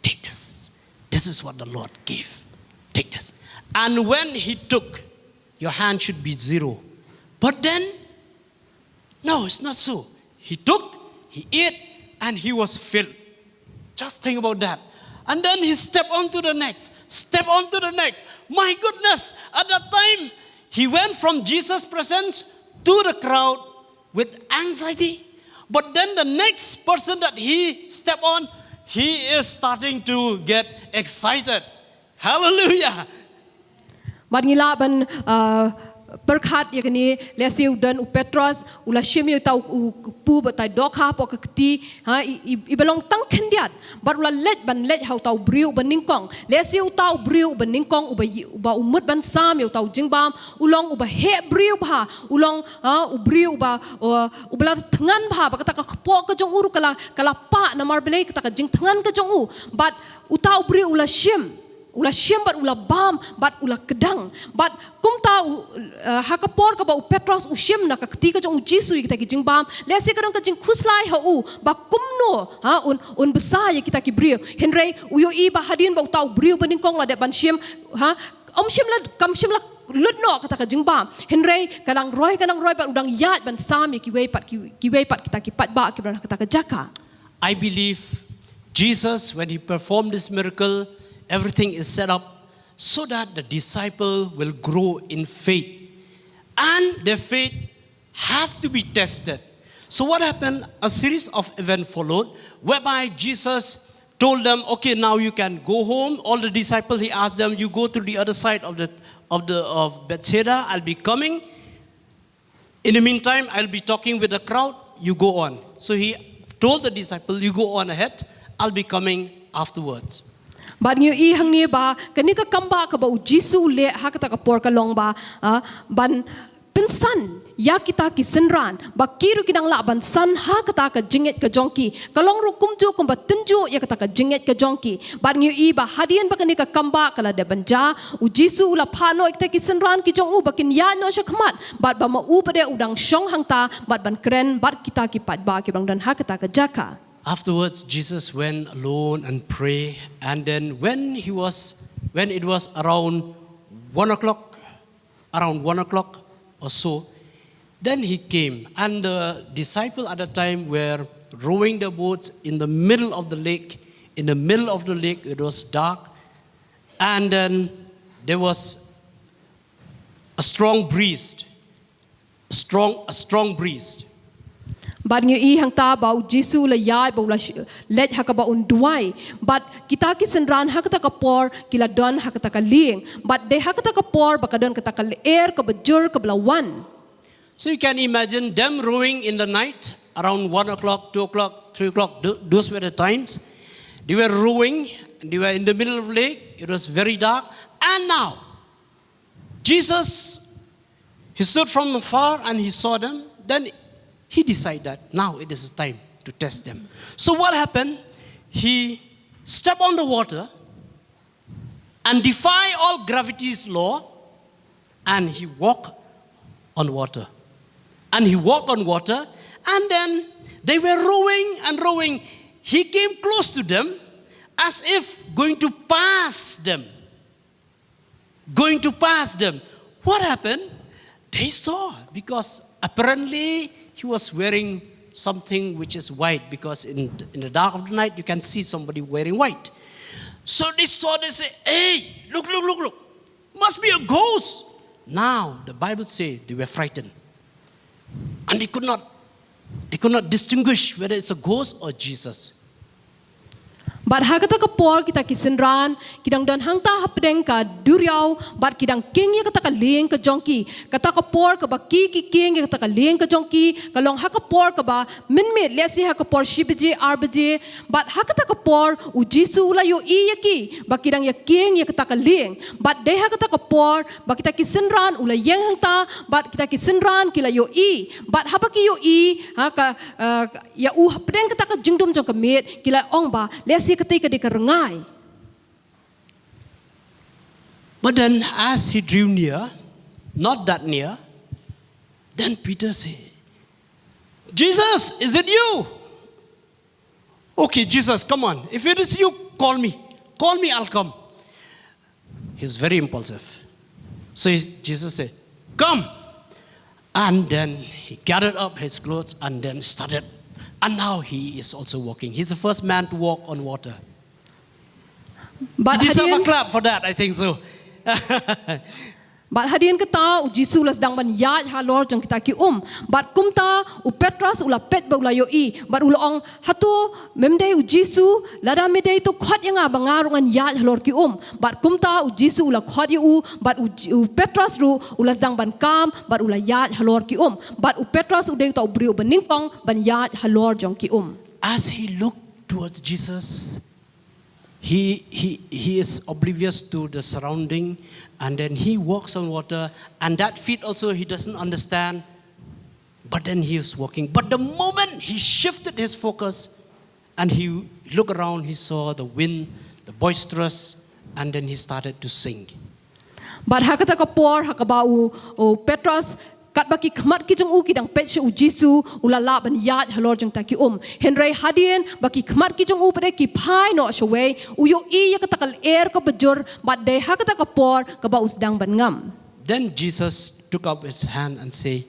take this. This is what the Lord gave. Take this. And when he took, your hand should be 0. But then, no, it's not so. He took, he ate, and he was filled. Just think about that. And then he stepped on to the next, step on to the next. My goodness, at that time, he went from Jesus' presence to the crowd with anxiety. But then the next person that he stepped on, he is starting to get excited. Hallelujah. But ni Laban berkat ya kini lesiu dan u Petros ula shimi tau u pu batai dokha pok keti ibelong tang kendiat but ula let ban let hau tau briu beningkong lesiu tau briu beningkong uba umut ban sam yo tau jingbam ulong uba he briu bha ulong u briu ba ubla tengan bha ba kata ka po ka jong uru kala pa na marbele kata ka jing tengan ka jong u but utau briu ula shim but ula bam but ula kedang but kum tau hakapor ka ba u Petros u shim na ka ketika jong u Jisu kita ki jing bam lesi kadang ka jing khuslai ha u ba kumno un besar ya kita ki brio henry u yo I ba hadin ba u tau brio baning kong la de ban shim shim la kam shim la lut no kata ka jing bam henry kadang roi ba udang yat ban sam ki wei pat kita ki pat ba ki bra kata ka jaka. I believe Jesus, when he performed this miracle, everything is set up so that the disciple will grow in faith. And their faith have to be tested. So what happened? A series of events followed, whereby Jesus told them, okay, now you can go home. All the disciples, he asked them, you go to the other side of Bethsaida, I'll be coming. In the meantime, I'll be talking with the crowd, you go on. So he told the disciple, you go on ahead, I'll be coming afterwards. But ngiu I hang ni ba kanika kamba ka ba u Jisu le ha kata ka por ka long ba ban pensan ya kita ki senran ba kiru kinang la ban san ha kata ka jinget ka jongki kalong ru kumju kum ba tunju ya kata ka jinget ka jongki but ngiu I ba hadian ba kanika kamba kala de banja u Jisu la phano ikta ki senran ki jong u ba kin ya no sha khmat but ba ma u ba de udang shong hang ta but ban kren but kita ki pat ba ki bang dan ha kata ka jaka. Afterwards, Jesus went alone and prayed. And then when it was around 1 o'clock or so, then he came. And the disciples at the time were rowing the boats in the middle of the lake. In the middle of the lake, it was dark. And then there was a strong breeze. A strong breeze. But ngiu I hang ta ba u Jisu la yai ba la let ha ka ba un duai but kita ki senran ha kata ka por kila don ha kata ka ling but de ha kata ka por ba ka don kata ka air ka bajur ka blawan. So you can imagine them rowing in the night around 1 o'clock, 2 o'clock, 3 o'clock. Those were the times. They were rowing. They were in the middle of the lake. It was very dark. And now, Jesus, he stood from afar and he saw them. Then he decided that now it is time to test them. So what happened? He stepped on the water and defied all gravity's law, and he walked on water. And he walked on water, and then they were rowing and rowing. He came close to them as if going to pass them. What happened? They saw, because apparently he was wearing something which is white, because in the dark of the night you can see somebody wearing white. So they saw, they say, hey, look, must be a ghost. Now the Bible says they were frightened. And they could not distinguish whether it's a ghost or Jesus. But hakata ka por kita kisenran kidang don hangta hapdeng ka duriao but kidang king ya kata ka ling ka jongki kata ka por ka ba ki king ya kata ka ling ka jongki kalong haka por ka ba minmit lesi haka por shibje arbje but hakata ka por u Jisu la yo I yaki ba kidang ya king ya kata ka ling but de hakata ka por ba kita kisenran ula yang hangta but kita kisenran kila yo I but hapaki yo I haka ya u hapdeng kata ka jingdom jong ka mit kila ong ba lesi ketika di Rngad. But then as he drew near, not that near, then Peter said, Jesus, is it you? Okay, Jesus, come on. If it is you, call me. Call me, I'll come. He's very impulsive. So Jesus said, come. And then he gathered up his clothes and then started. And now he is also walking. He's the first man to walk on water. But You deserve a hadirin, clap for that, I think so. but hadirin kita uji sulas dang ban yat halor jong kita ki But kumta u Petras ula pet ba ula yoi. But ula ong hatu memdei uji su lada medei tu khot yang bangarungan yat halor ki But kumta uji su ula khot yu but u Petras ru ulas dang ban kam but ula yat halor ki But u Petras u dei tu brio beningkong ban yat halor jong ki As he looked towards Jesus, he is oblivious to the surrounding, and then he walks on water, and that feet also he doesn't understand, but then he is walking. But the moment he shifted his focus and he looked around, he saw the wind, the boisterous, and then he started to sing. But hakata kapor hakaba u Petras kat baki khamat ki jong u ki dang pet she u Jisu ulala ban yat halor jong ta ki Henry hadien baki khamat ki jong u pare ki phai no shwe u yo I ya katakal air ka bajur but de hakata kapor ka ba usdang ban ngam. Then Jesus took up his hand and said,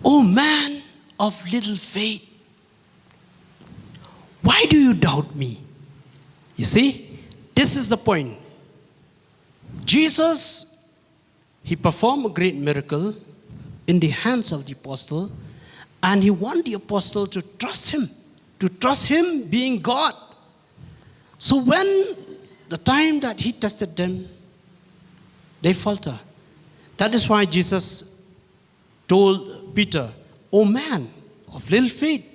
"O man of little faith, why do you doubt me?" You see, this is the point. Jesus, he performed a great miracle in the hands of the apostle, and he wanted the apostle to trust him being God. So when the time that he tested them, they falter. That is why Jesus told Peter, "O man of little faith,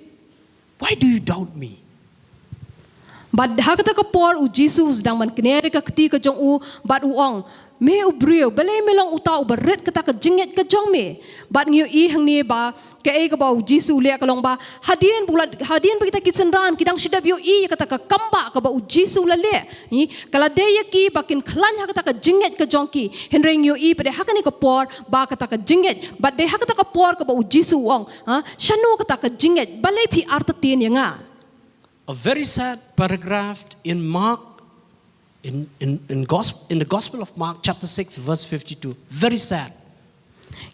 why do you doubt me?" But hakata kapor u Jisu usdang man knere ka kti ka jong u but u ong me u brio balay melong uta u baret kata ka jinget ka jong me but ngiyo I hang ni ba ka e ka ba u Jisu le ka long ba hadien bulat hadien ba kita kisenran kidang sidap yo I kata ka kamba ka ba u Jisu la le ni kala de ki bakin khlan ha kata ka jinget ka jong ki henry ngiyo I pade hakani ka por ba kata ka jinget but de hakata ka por ka ba u Jisu ong ha shanu kata ka jinget balay pi arta tin ya nga. A very sad paragraph in Mark, in the Gospel of Mark, chapter 6, verse 52. Very sad.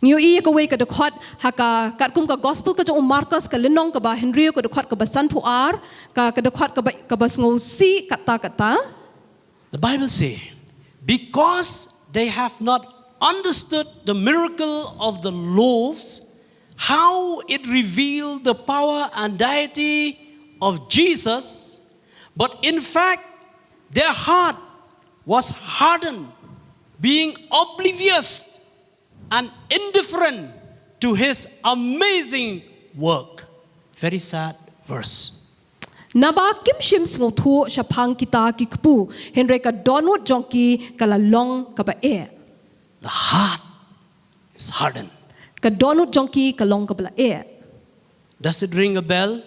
Ngiyo I ka way ka dakhot haka kat kum ka gospel ka jong Marcus ka lenong ka ba Henry ka dakhot ka ba San Puar ka dakhot ka ba ngo si kata. The Bible say, because they have not understood the miracle of the loaves, how it revealed the power and deity of Jesus, but in fact, their heart was hardened, being oblivious and indifferent to his amazing work. Very sad verse. Naba kim shim sngo thu shapang kita ki kpu Henry ka donut jongki kala long ka ba e. The heart is hardened. Ka donut jongki ka long ka bala e. Does it ring a bell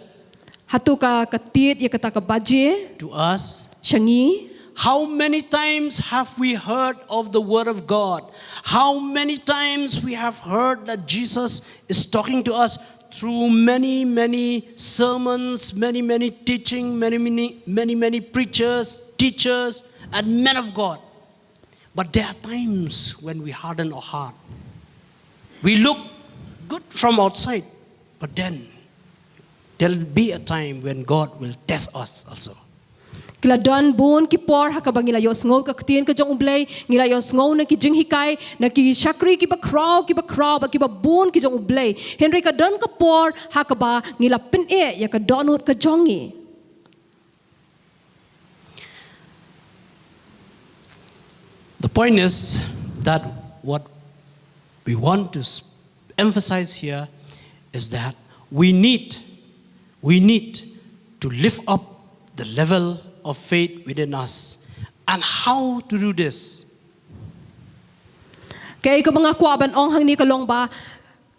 Hatu ka katit ya kata ka baje to us? shangi. How many times have we heard of the Word of God? How many times we have heard that Jesus is talking to us through many, many sermons, many, many teaching, many preachers, teachers, and men of God. But there are times when we harden our heart. We look good from outside, but then there will be a time when God will test us also. Kila don bon ki por hakabang ngila yos ngol ka ktien ka jong ublay ngila yos ngol na ki jing hikay na ki shakri ki ba kraw ba ki ba bon ki jong ublay Henry ka don ka por hakaba ngila pin e ya ka donut ka jongi. The point is that what we want to emphasize here is that we need to lift up the level of faith within us. And how to do this? Kaya ka mga kuaban ong hang ni kalong ba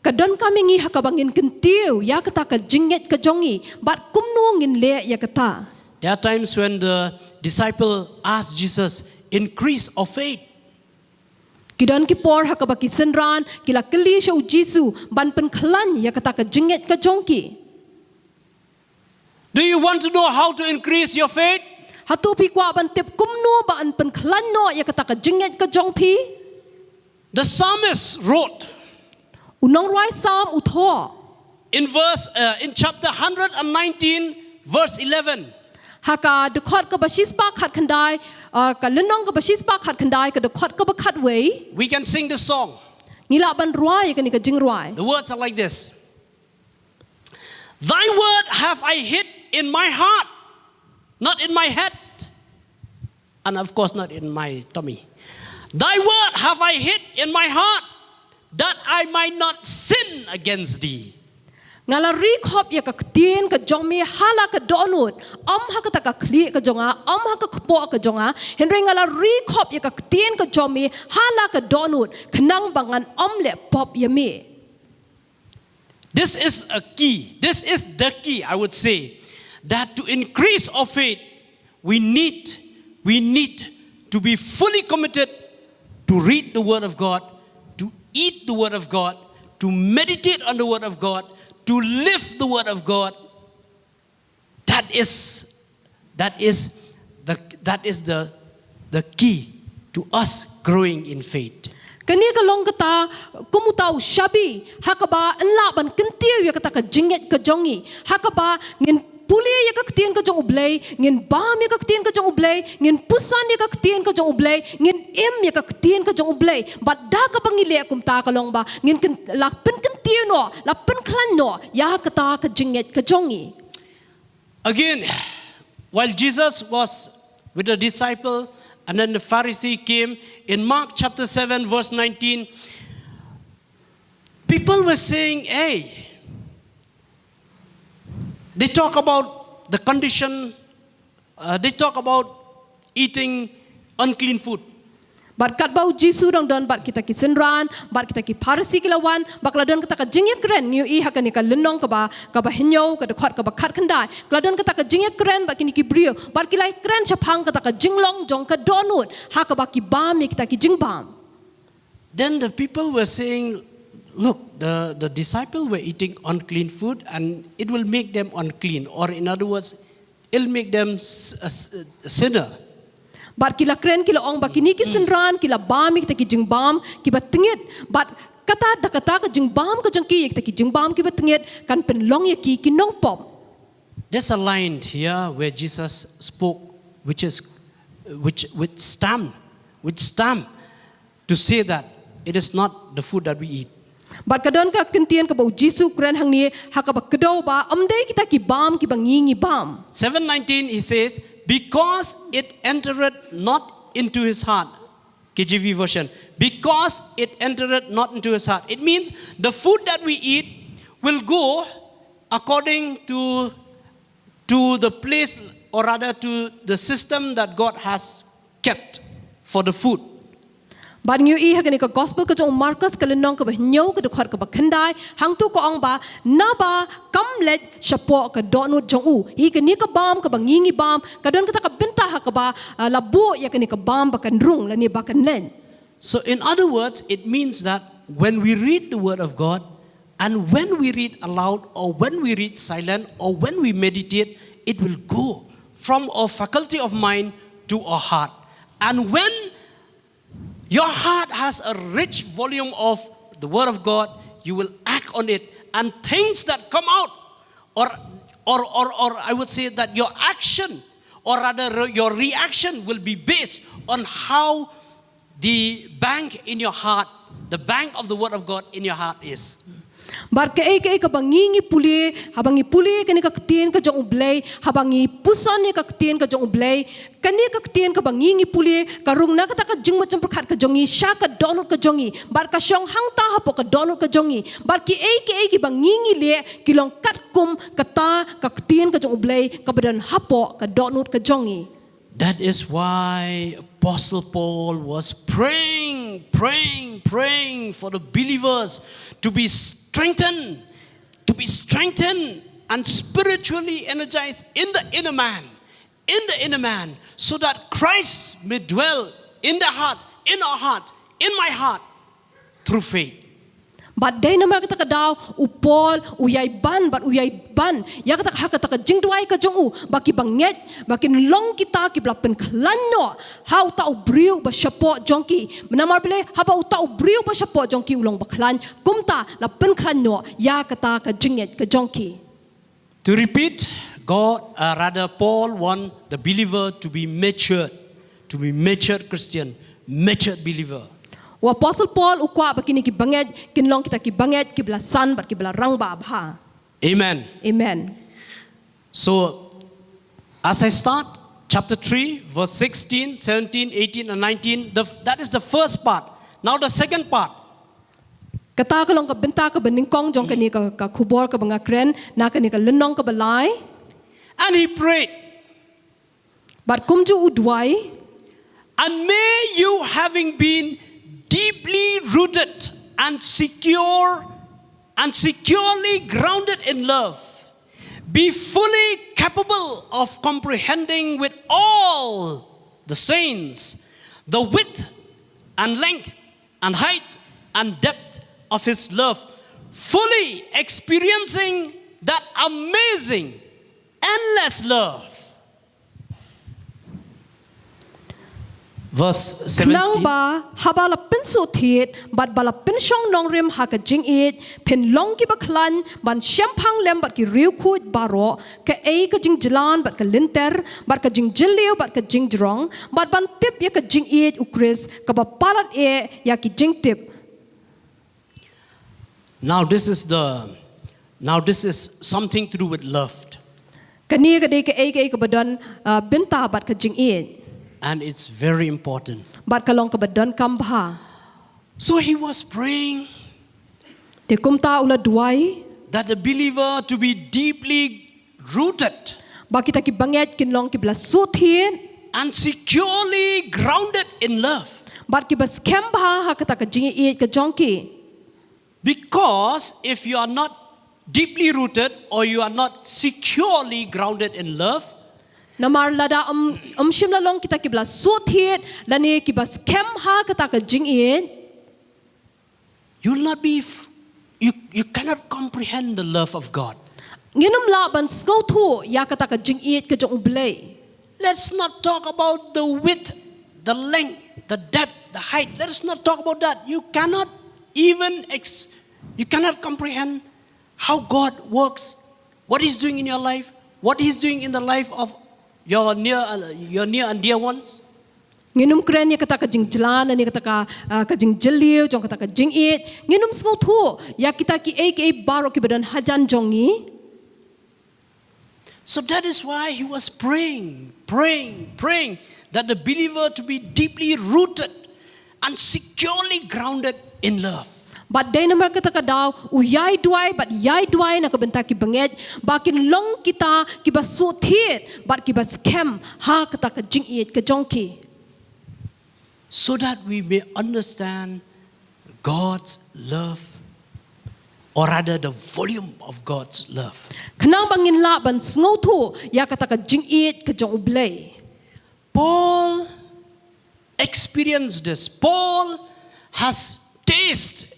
kadon kami ngi hakabangin kentiu ya kata ka jinget ka jongi but kumnungin le ya kata. There are times when the disciple asked Jesus, increase of faith. Kidon ki por hakabaki senran kila keli siya u Jisu ban penklan ya kata ka jinget ka jongki. Do you want to know how to increase your faith? Hatu pi kwa ban tip kumno ba an penklan no ya kata ka jinget ka jongpi. The psalmist wrote Unong rai psalm utho. in chapter 119 verse 11. haka de khot ka bashis pa khat khandai ka lenong ka bashis pa khat khandai ka de khot ka ba khat wei We can sing this song. ngi Laban ruai ka ni ka jingruai The words are like this. Thy word have I hid in my heart, not in my head, and of course not in my tummy. Thy word have I hid in my heart, that I might not sin against thee. ngala ri khop ya ka tien ka jong mi hala ka donut ha ka ta ka khli ka jonga ha ka khpo ka jonga henry ngala ri khop ya ka tien ka jong mi hala ka donut khnang bangan le pop ya mi. This is a key. This is the key, I would say, that to increase our faith, we need to be fully committed to read the Word of God, to eat the Word of God, to meditate on the Word of God, to live the Word of God. That is the key to us growing in faith. Kani ka long kata kumutaw shabi hakaba Laban kentiu ya kata ka jinget ka jongi hakaba ngin puli ya ka tien ka jong ublay ngin bam ya ka tien ka jong ublay ngin pusan ya ka tien ka jong ublay ngin ya ka tien ka jong ublay but da ka pangile kum ta ka long ba ngin la pen kentiu no la pen klan no ya kata ka jinget ka jongi. Again, while Jesus was with the disciple, and then the Pharisee came, in Mark chapter 7 verse 19, people were saying, hey, they talk about the condition, they talk about eating unclean food. Bat kat bau Jisu dong don bat kita ki senran, bat kita ki Pharisee ki lawan, bakla don kita ka jingya kren ngiu I hakani ka lenong ka ba hinyo ka dekhot ka ba khat khandai. Kala don kita ka jingya kren bat kini ki brio, bat ki lai kren chapang kita ka jinglong jong ka donut, ha ka ba ki bam kita ki jingbam. Then the people were saying, look, the disciples were eating unclean food and it will make them unclean, or in other words, it will make them a sinner. Bat kila kren kila ong ba kini ki senran kila bam kita ki jingbam ki ba tingit bat kata da kata ka jingbam ka jong ki kita ki jingbam ki ba tingit kan penlong ya ki nong pom. There's a line here where Jesus spoke, which with stamp to say that it is not the food that we eat. Bat kadon ka kentian ka bau Jisu kren hang ni hakaba kedau ba amdai kita ki bam ki bangingi bam. 7:19 he says, because it entered not into his heart. KJV version. Because it entered not into his heart. It means the food that we eat will go according to the place, or rather to the system that God has kept for the food. Bat ngiu I hakani ka gospel ka jong Marcus ka lenong ka ba hinyo ka dekhot ka ba khandai hang tu ko ong ba na ba kamlet shapo ka donut jong u I ka ni ka bam ka bangingi bam ka don ka benta ha ka ba labu ya ka ni ka bam ba kan rung la ni ba kan len. So in other words, it means that when we read the Word of God, and when we read aloud, or when we read silent, or when we meditate, it will go from our faculty of mind to our heart. And when your heart has a rich volume of the Word of God, you will act on it, and things that come out, or I would say that your action, or rather your reaction, will be based on how the bank in your heart, the bank of the Word of God in your heart is. Bar ka ka bangingi puli habangi puli kani ka tien ka jong ublay habangi puson ni ka tien ka jong ublay kani ka tien ka bangingi puli karung na ka jing macam perkhat ka jongi sha ka donut ka jongi bar ka syong hang ta hapo ka donut ka jongi bar ki ki bangingi le kilong kat kum kata ka tien ka jong ublay ka badan hapo ka donut ka jongi. That is why Apostle Paul was praying for the believers to be strengthened and spiritually energized in the inner man, so that Christ may dwell in their hearts, in our hearts, in my heart, through faith. But day naman kita kadaw upol uyay ban ya kata ka Jingduwai ka jong u baki Bangeit bakin long kita ki blapen klanno how ta ubriu ba syapo jongki menamar bele haba uta ubriu ba syapo jongki ulong baklan kumta la pen klanno ya kata ka Jinget ka jongki. To repeat, Paul want the believer to be mature Christian, mature believer. O Apostle Paul ukwa bakini ki banget kinlong kita ki banget ki bla san bar ki bla rang ba bha. Amen. Amen. So, as I start, chapter 3, verse 16, 17, 18, and 19, that is the first part. Now the second part. Kata ka long ka benta ka bening kong jong kani ka khubor ka banga kren na kani ka lenong ka balai. And he prayed, But kumju udwai, and may you, having been deeply rooted and securely grounded in love, be fully capable of comprehending with all the saints the width and length and height and depth of his love, fully experiencing that amazing, endless love. Verse Knang 17. ba habala pinsu thiet bat bala pinshong nong rim ha ka jing it pin long ki baklan ban shampang lem bat ki riu khut baro ka ei ka jing jilan bat ka linter bat ka jing jiliu bat ka jing jrong bat ban tip ya ka jing it ukris ka ba palat e ya ki jing tip. Now this is something to do with love. Kani ka dei ka ei ka badan binta bat ka jing it. And it's very important. Bat ka long ka badan kam bha. So he was praying Te kumta ula duai that the believer to be deeply rooted ba kita ki banget kin long ki bla su thiet and securely grounded in love. bat ki bas kem bha ha ka ta ka jing it ka jong ki. Because if you are not deeply rooted or you are not securely grounded in love, Namar lada shim la long kita ki bla su thiet la ne ki bas kem ha ka ta ka jing it. you will not be you cannot comprehend the love of God. Nginum la ban skau thu ya ka ta ka jing it ka jong ublei. Let's not talk about the width, the length, the depth, the height. Let us not talk about that. You cannot even you cannot comprehend how God works, what He's doing in your life, what He's doing in the life of your near and dear ones. Nginum kren ya ka ta ka jing jlan ani ka ta ka jing jeliu jong ka ta ka jing it. Nginum skau thu ya kita ki ei baro ki badan hajan jongi. So that is why he was praying that the believer to be deeply rooted and securely grounded in love. But day namar ka ta ka daw uyai duai but yai duai na ka benta ki banget ba kin long kita ki bas su thiet bat ki bas kem ha ka ta ka jing it ka jong ki. So that we may understand God's love, or rather the volume of God's love. Kanang bangin la ban ngau thu ya ka ta ka jing it ka jong ublei. Paul experienced this. Paul has tasted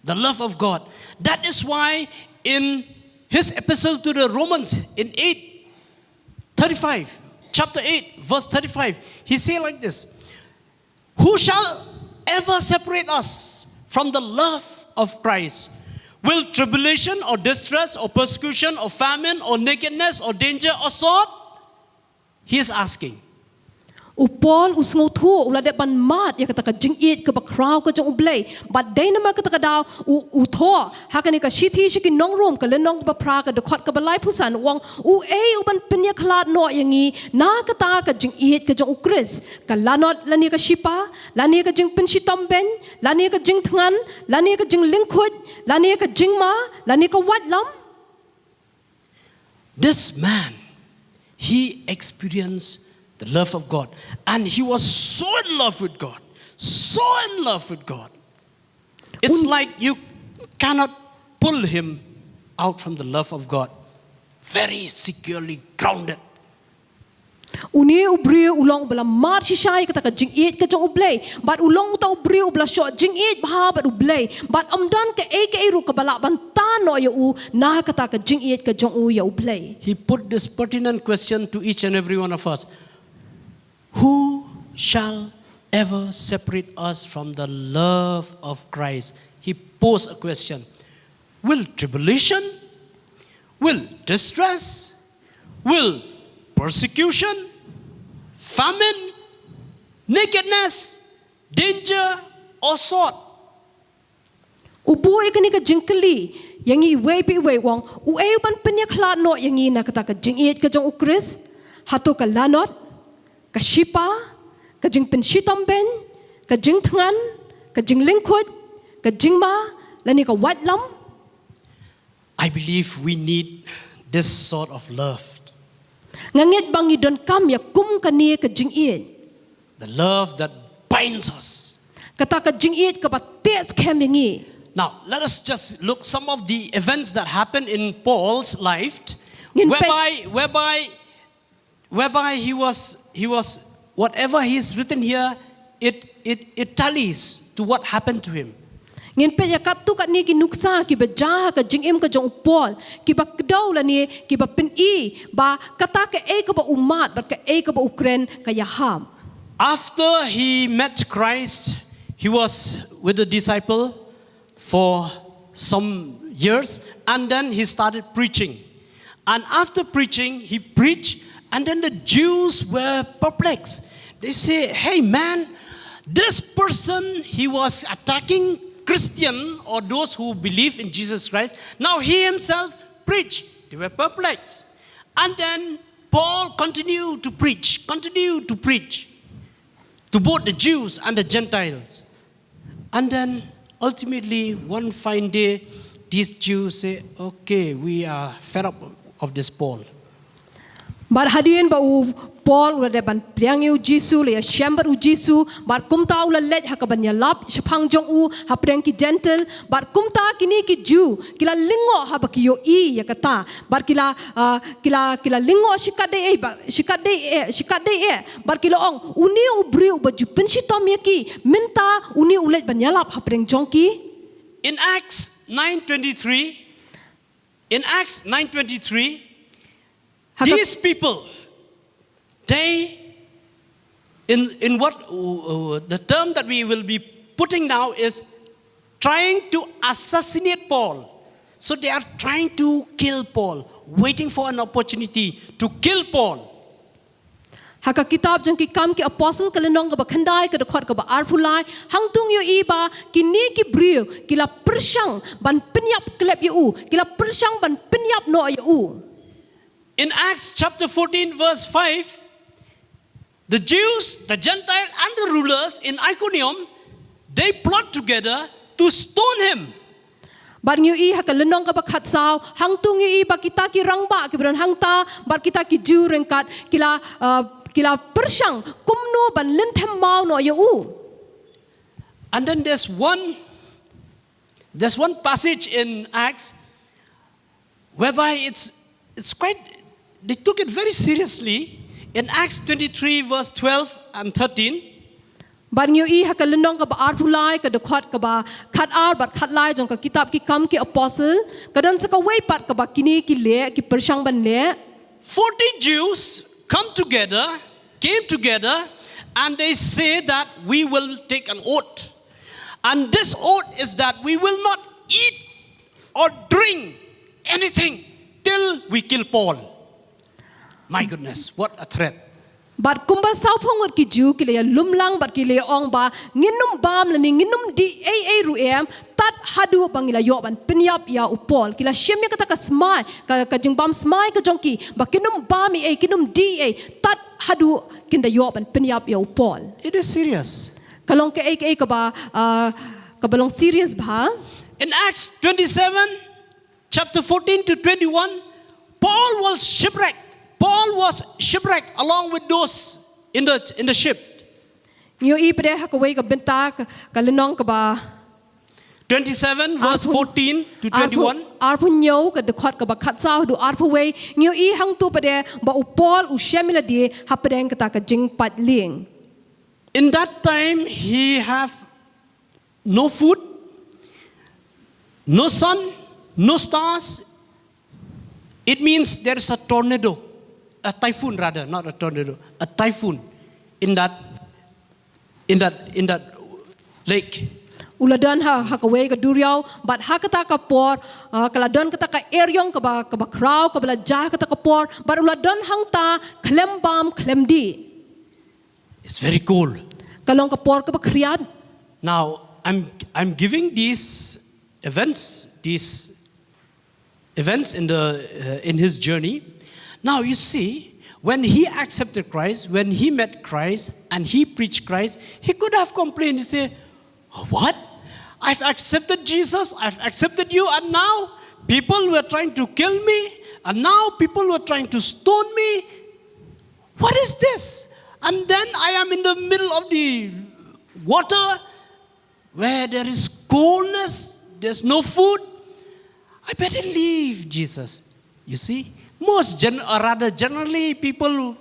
the love of God. That is why in his epistle to the Romans in chapter 8, verse 35, he said like this: Who shall ever separate us from the love of Christ? Will tribulation or distress or persecution or famine or nakedness or danger or sword? He is asking. Upol usngau thu ula de ban mat ya kata ka jing it ka bakraw ka jong ublei but day namar kata ka daw u tho ha ka ni ka shithi shiki nong room ka lenong ba pra ka de khot ka balai phusan wang u ei u ban pinya khlat no yangi na ka ta ka jing it ka jong ukris ka lanot lani ka shipa lani ka jing pin shitom ben lani ka jing thngan lani ka jing lingkhut lani ka jing ma lani ka wat lam. This man, he experienced the love of God. And he was so in love with God. So in love with God. It's like you cannot pull him out from the love of God. Very securely grounded. Uni ubri ulong bala mat shishay kata ka jing it ka jong ublei but ulong uta ubri ubla shot jing it bah but ublei but amdan ka ru ka bala ban tano ya u na kata ka jing it ka jong u ya ublei. He put this pertinent question to each and every one of us. Who shall ever separate us from the love of Christ? He posed a question. Will tribulation? Will distress? will persecution, famine, nakedness, danger, or sword. Ubu ikani ka jingkali yang i wei pi wei wong u e ban penya khlat no yang i na kata ka jingit ka jong ukris hatu ka lanot ka shipa ka jing pen shitom ben ka jing thangan ka jing lingkut ka jingma lani ka watlam. I believe we need this sort of love. Nganget bangi don kam ya kum ka ni ka jingit. The love that binds us. Kata ka jingit ka bates kem yang i. Now, let us just look some of the events that happened in Paul's life, Ngin whereby he was whatever he's written here, it tallies to what happened to him. Ngin pe ya katu kat ni ki nuksa ki bajah ka jingim ka jong upol ki ba kedau la ni ki ba pen i ba kata ka e ka ba umat ba ka e ka ba ukren ka yaham. After he met Christ, he was with the disciple for some years, and then he started preaching. And after preaching, he preached, and then the Jews were perplexed. They say, hey man, this person, he was attacking Christian or those who believe in Jesus Christ. Now he himself preached. They were perplexed. And then Paul continued to preach to both the Jews and the Gentiles. And then ultimately, one fine day, these Jews say, okay, we are fed up of this Paul. Bar hadirin ba u Paul ula de ban priang u Jisu le shambar u Jisu bar kumta ula let ha ka ban yalap shapang jong u ha priang ki gentle bar kumta kini ki Jew kila lingo ha ba ki yo I ya kata bar kila lingo shikade e bar kila ong uni u bri u ba ju pensi tom ya ki minta uni ulet ban yalap ha priang jong ki. In Acts 9:23, these people, they, in what the term that we will be putting now is trying to assassinate Paul. So they are trying to kill Paul, waiting for an opportunity to kill Paul. Haka kitab jong ki kam ki apostle kalenong ka ba khandai ka dekhot ka ba arphulai hangtung yo iba ki ni ki brio kila persyang ban penyap klep yo kila persyang ban penyap no yo. In Acts chapter 14 verse 5, the Jews, the Gentiles and the rulers in Iconium, they plot together to stone him. Bar nyu I haka lenong ka ba khatsau hangtung yo iba kita ki rangba ki bran hangta bar kita ki ju rengkat kila persyang kumno ban lenthem mau no yo. And then there's one passage in Acts whereby it's quite, they took it very seriously. In Acts 23 verse 12 and 13, Bar nyu I haka lenong ka ba arphulai ka dekhot ka ba khat ar bat khat lai jong ka kitab ki kam ki apostle ka don saka wei pat ka ba kini ki le ki persyang ban le 40 Jews came together, and they say that we will take an oath. And this oath is that we will not eat or drink anything till we kill Paul. My goodness, what a threat. Bat kumba sau phongot ki ju ki le lumlang bat ki le ong ba nginum bam la ni nginum di ai ruem tat hadu bangila yo ban penyap ya upol kila shemya kata ka smai ka jing bam smai ka jongki ba kinum bam ai kinum di ai tat hadu kinda yo ban penyap ya upol. It is serious. Kalong ke ai ka ba ka balong serious ba. In Acts 27 chapter 14 to 21, Paul was shipwrecked along with those in the ship. Nyo I pede hakaway ka benta ka lenong ka ba 27 verse 14 to 21. Arpu nyo ka dekhot ka ba khatsau du arpu way nyo I hang tu pede ba upol u shemila di hapedeng kata ka jing pat ling. In that time he have no food, no sun, no stars. It means there is a tornado. A typhoon rather, not a tornado, a typhoon in that lake. Uladan ha kawe ka duriaw, but ha kata ka por, kaladan kata ka eryong ka ba kraw, ka bala jah kata ka por, but uladan hang ta klembam klemdi. It's very cool. Kalong ka por ka ba kriad. Now, I'm giving these events in his journey. Now you see, when he accepted Christ, when he met Christ and he preached Christ, he could have complained. He said, "What? I've accepted Jesus, I've accepted you, and now people were trying to kill me, and now people were trying to stone me. What is this? And then I am in the middle of the water where there is coldness, there's no food. I better leave Jesus." You see, generally people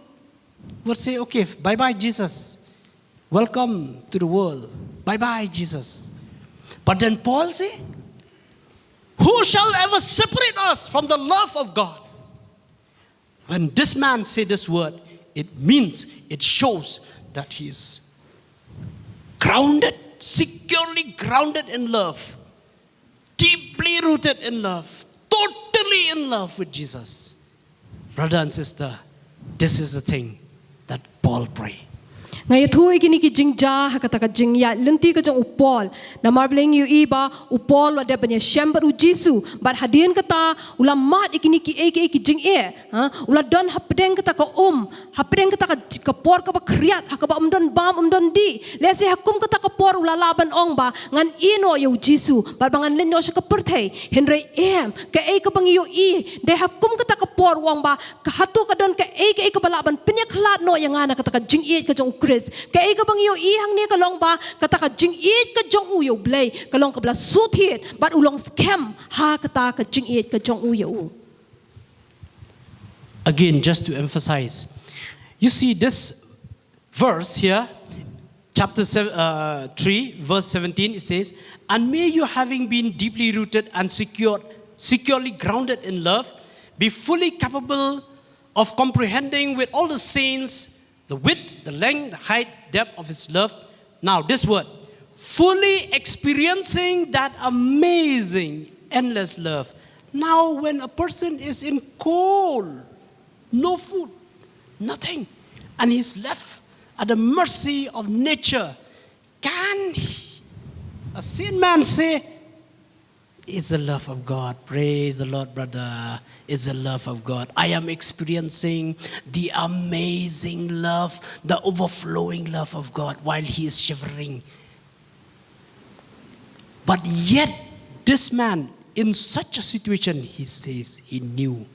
would say, "Okay, bye-bye Jesus. Welcome to the world. Bye-bye Jesus." But then Paul say, "Who shall ever separate us from the love of God?" When this man say this word, it shows that he is grounded, securely grounded in love, deeply rooted in love, totally in love with Jesus. Brother and sister, this is the thing that Paul prayed. Ngay thu ikini ki jingja hakata ka jingya lenti ka jong upol na marbling yu iba upol wa de banya shember u Jesu but hadin kata ulamat ikini ki ki jing ula don hapdeng kata ka hapdeng kata ka por ka ba kriat hakaba bam di lese hakum kata ka por ula laban ong ba ngan ino yu Jesu ba bangan lenyo sa ka perthei henry ka ka bang yu de hakum kata ka por wang ba ka hatu ka don ka ka balaban pinyaklat no yang ana kata ka jing ka jong kaya ka bang iyo ihang ni kalong ba kata ka jing ka jong uyo blay kalong ka bla suthit but ulong scam ha kata ka jing ka jong uyo. Again, just to emphasize, you see this verse here, chapter 3, verse 17, it says, "And may you, having been deeply rooted and securely grounded in love, be fully capable of comprehending with all the saints the width, the length, the height, depth of his love." Now this word, fully experiencing that amazing, endless love. Now when a person is in cold, no food, nothing, and he's left at the mercy of nature, can a sane man say, "It's the love of God"? Praise the Lord, brother. It's the love of God. I am experiencing the amazing love, the overflowing love of God while he is shivering. But yet, this man, in such a situation, he says he knew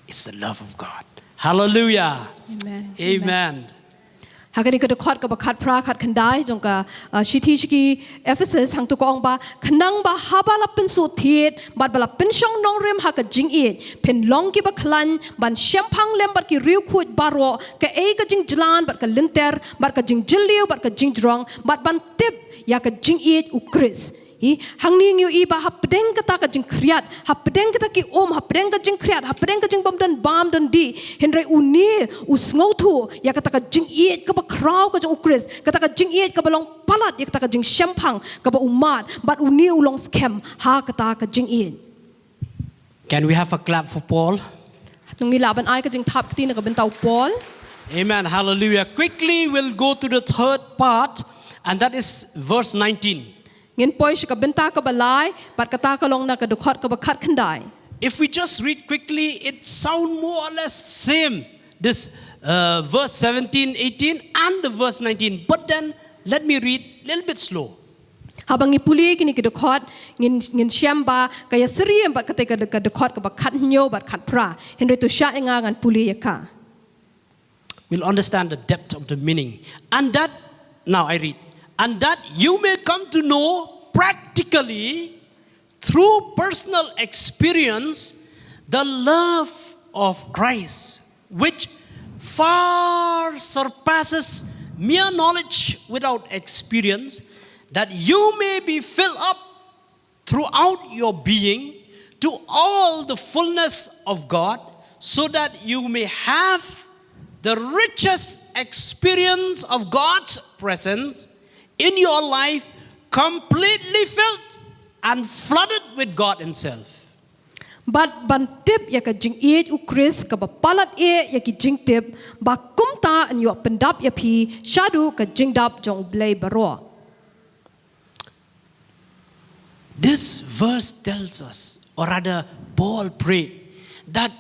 it's the love of God. Hallelujah. Amen. Amen. Hakani ka dekhat ka bakat pra khat khandai jong ka shithi shiki Ephesus hang tu ko ong ba khanang ba habala pin so thiet bat bala pin shong nong rem ha ka jing pen long ki ba khlan ban shampang lem bat ki riu khut baro ka ka jing jlan bat ka linter bat ka jing jiliu bat ka jing drong bat ban tip ya ka jing u Chris hang ning yu iba hapdeng kata ka jing kriat hapdeng kata ki hapdeng ka jing kriat hapdeng ka jing bam dan di henry uni usngau thu ya kata ka jing ka ba kraw ka jong Chris kata ka jing ka balong palat ya kata ka jing shampang ka ba umat but uni ulong scam ha kata ka jing Can we have a clap for Paul? nung Laban ay ka jing tap kiti na ka bentaw Paul. Amen. Hallelujah. Quickly we'll go to the third part, and that is verse 19. Ngin poy siya ka benta ka balay pat kata ka long na ka dukhat ka ba khat khandai. If we just read quickly, it sounds more or less same. This verse 17, 18 and the verse 19. But then let me read a little bit slow. Habang ipuli kini ka dukhat ngin siyam ba kaya seriem bat kate ka dukhat ka ba khat nyo bat khat pra. Henry to siya nga ngan puli ka. We'll understand the depth of the meaning. And that, now I read, "And that you may come to know practically through personal experience the love of Christ, which far surpasses mere knowledge without experience, that you may be filled up throughout your being to all the fullness of God, so that you may have the richest experience of God's presence in your life, completely completely filled and flooded with God Himself. But ban tip ya ka jing u Chris ka ba palat ya ki jing tip ba kumta an yo pendap ya pi shadu ka jing dap jong blay baro. This verse tells us, or rather Paul prayed, that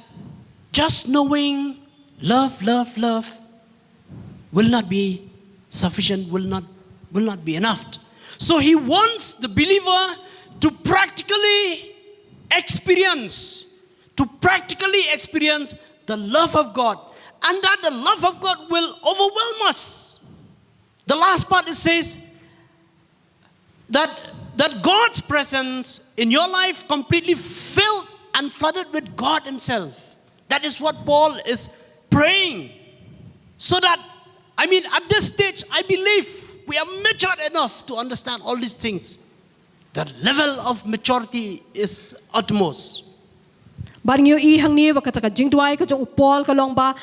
just knowing love will not be sufficient, will not be enough. So he wants the believer to practically experience the love of God, and that the love of God will overwhelm us. The last part it says that God's presence in your life completely filled and flooded with God Himself. That is what Paul is praying. So that, at this stage, I believe we are mature enough to understand all these things. The level of maturity is utmost. Bar ngiu I hang ni wa kata ka Jingduwai ka jong Paul ka long ba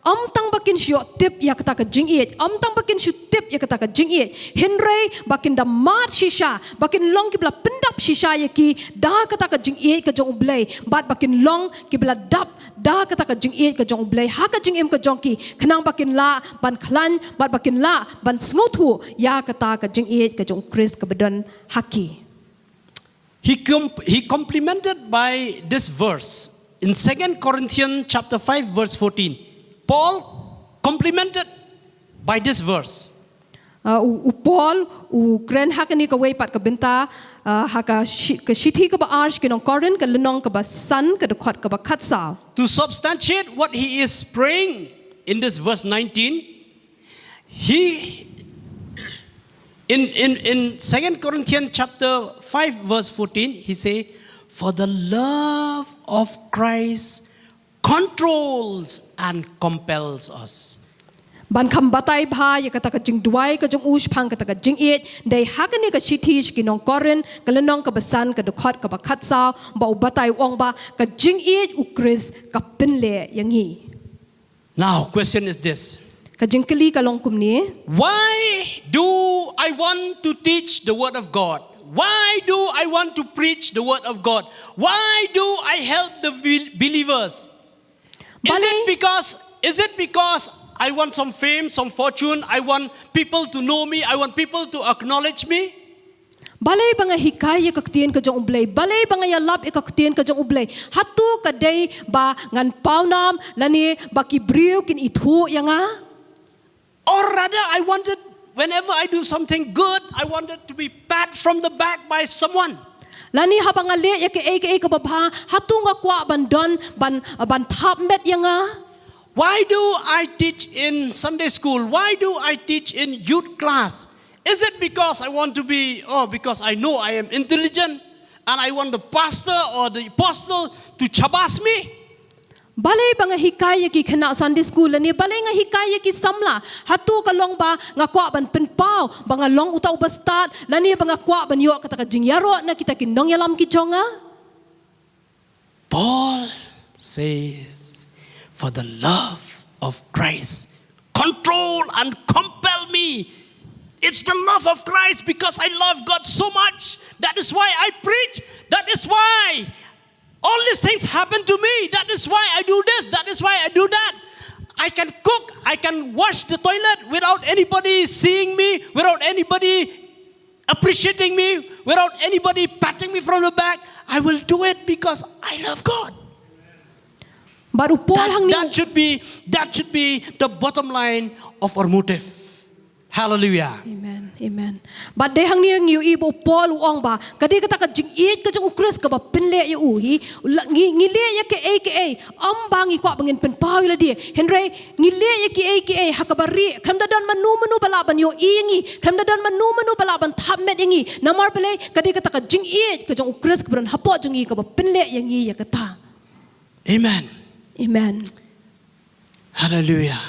tang bakin syo tip ya kata ka jing tang bakin syo tip ya kata ka jing Henry bakin da mat shisha bakin long ki bla pendap shisha ya ki da kata ka jing ka jong blay bat bakin long ki bla dap da kata ka jing ka jong blay ha ka jing ka jong ki khnang bakin la ban khlan bat bakin la ban sngotu ya kata ka jing ka jong Chris ka bedon haki. He complemented by this verse in 2 Corinthians chapter 5 verse 14. Paul complemented by this verse. Paul grand hakani ka way pat ka benta haka ka shithi ka ba arch kinong Corinth ka lunong ka ba san ka dokhat ka ba khatsa. To substantiate what he is praying in this verse 19, he in 2 Corinthians chapter 5 verse 14, he say, for the love of Christ controls and compels us. Ban kham batay bha ya kata ka Jingduwai ka jong ush phang kata ka jing dai hakani ka shithi kinong Corinth ka lunong ka basan ka dokhat ka ba khatsa ba batay ong ba ka jing u Chris ka pinle yangi. Now question is this. Kajingkali kalong kumni. Why do I want to teach the word of God? Why do I want to preach the word of God? Why do I help the believers? Is it because I want some fame, some fortune? I want people to know me. I want people to acknowledge me. Balay ba nga hikaya kaktiyan ka jong ublay? Balay ba nga yalap ikaktiyan ka jong ublay? Hatu kaday ba ngan paunam lani bakibriw kin ithu ya nga? Or rather, I wanted, whenever I do something good, I wanted to be pat from the back by someone. Lani habang ali ya ke ka babha hatu nga kwa bandon ban thap met ya nga. Why do I teach in Sunday school? Why do I teach in youth class? Is it because I want to be, because I know I am intelligent and I want the pastor or the apostle to chabas me? Balay ba nga hikaya ki kana Sunday school ni balay nga hikaya ki samla hatu ka long ba nga kwa ban penpao ba nga long utaw bastat lani ba nga kwa ban yo kata ka jingyaro na kita kinong yalam ki jonga. Paul says, for the love of Christ control and compel me. It's the love of Christ because I love God so much. That is why I preach. That is why all these things happen to me. That is why I do this. That is why I do that. I can cook. I can wash the toilet without anybody seeing me, without anybody appreciating me, without anybody patting me from the back. I will do it because I love God. That should be the bottom line of our motive. Hallelujah. Amen. But they hang niang yu ibo Paul uong ba kadi kata ka jing ka jong Chris ka ba pinle yu uhi ngile ya ke ambang ko bangin penpaw la dia Henry ngile ya ke hakabari kamdadan manu balaban yo ingi kamdadan manu balaban thamet ingi namar pele kadi kata ka jing ka jong Chris ka bran hapo jong ka ba pinle yangi ya kata. Amen. Hallelujah.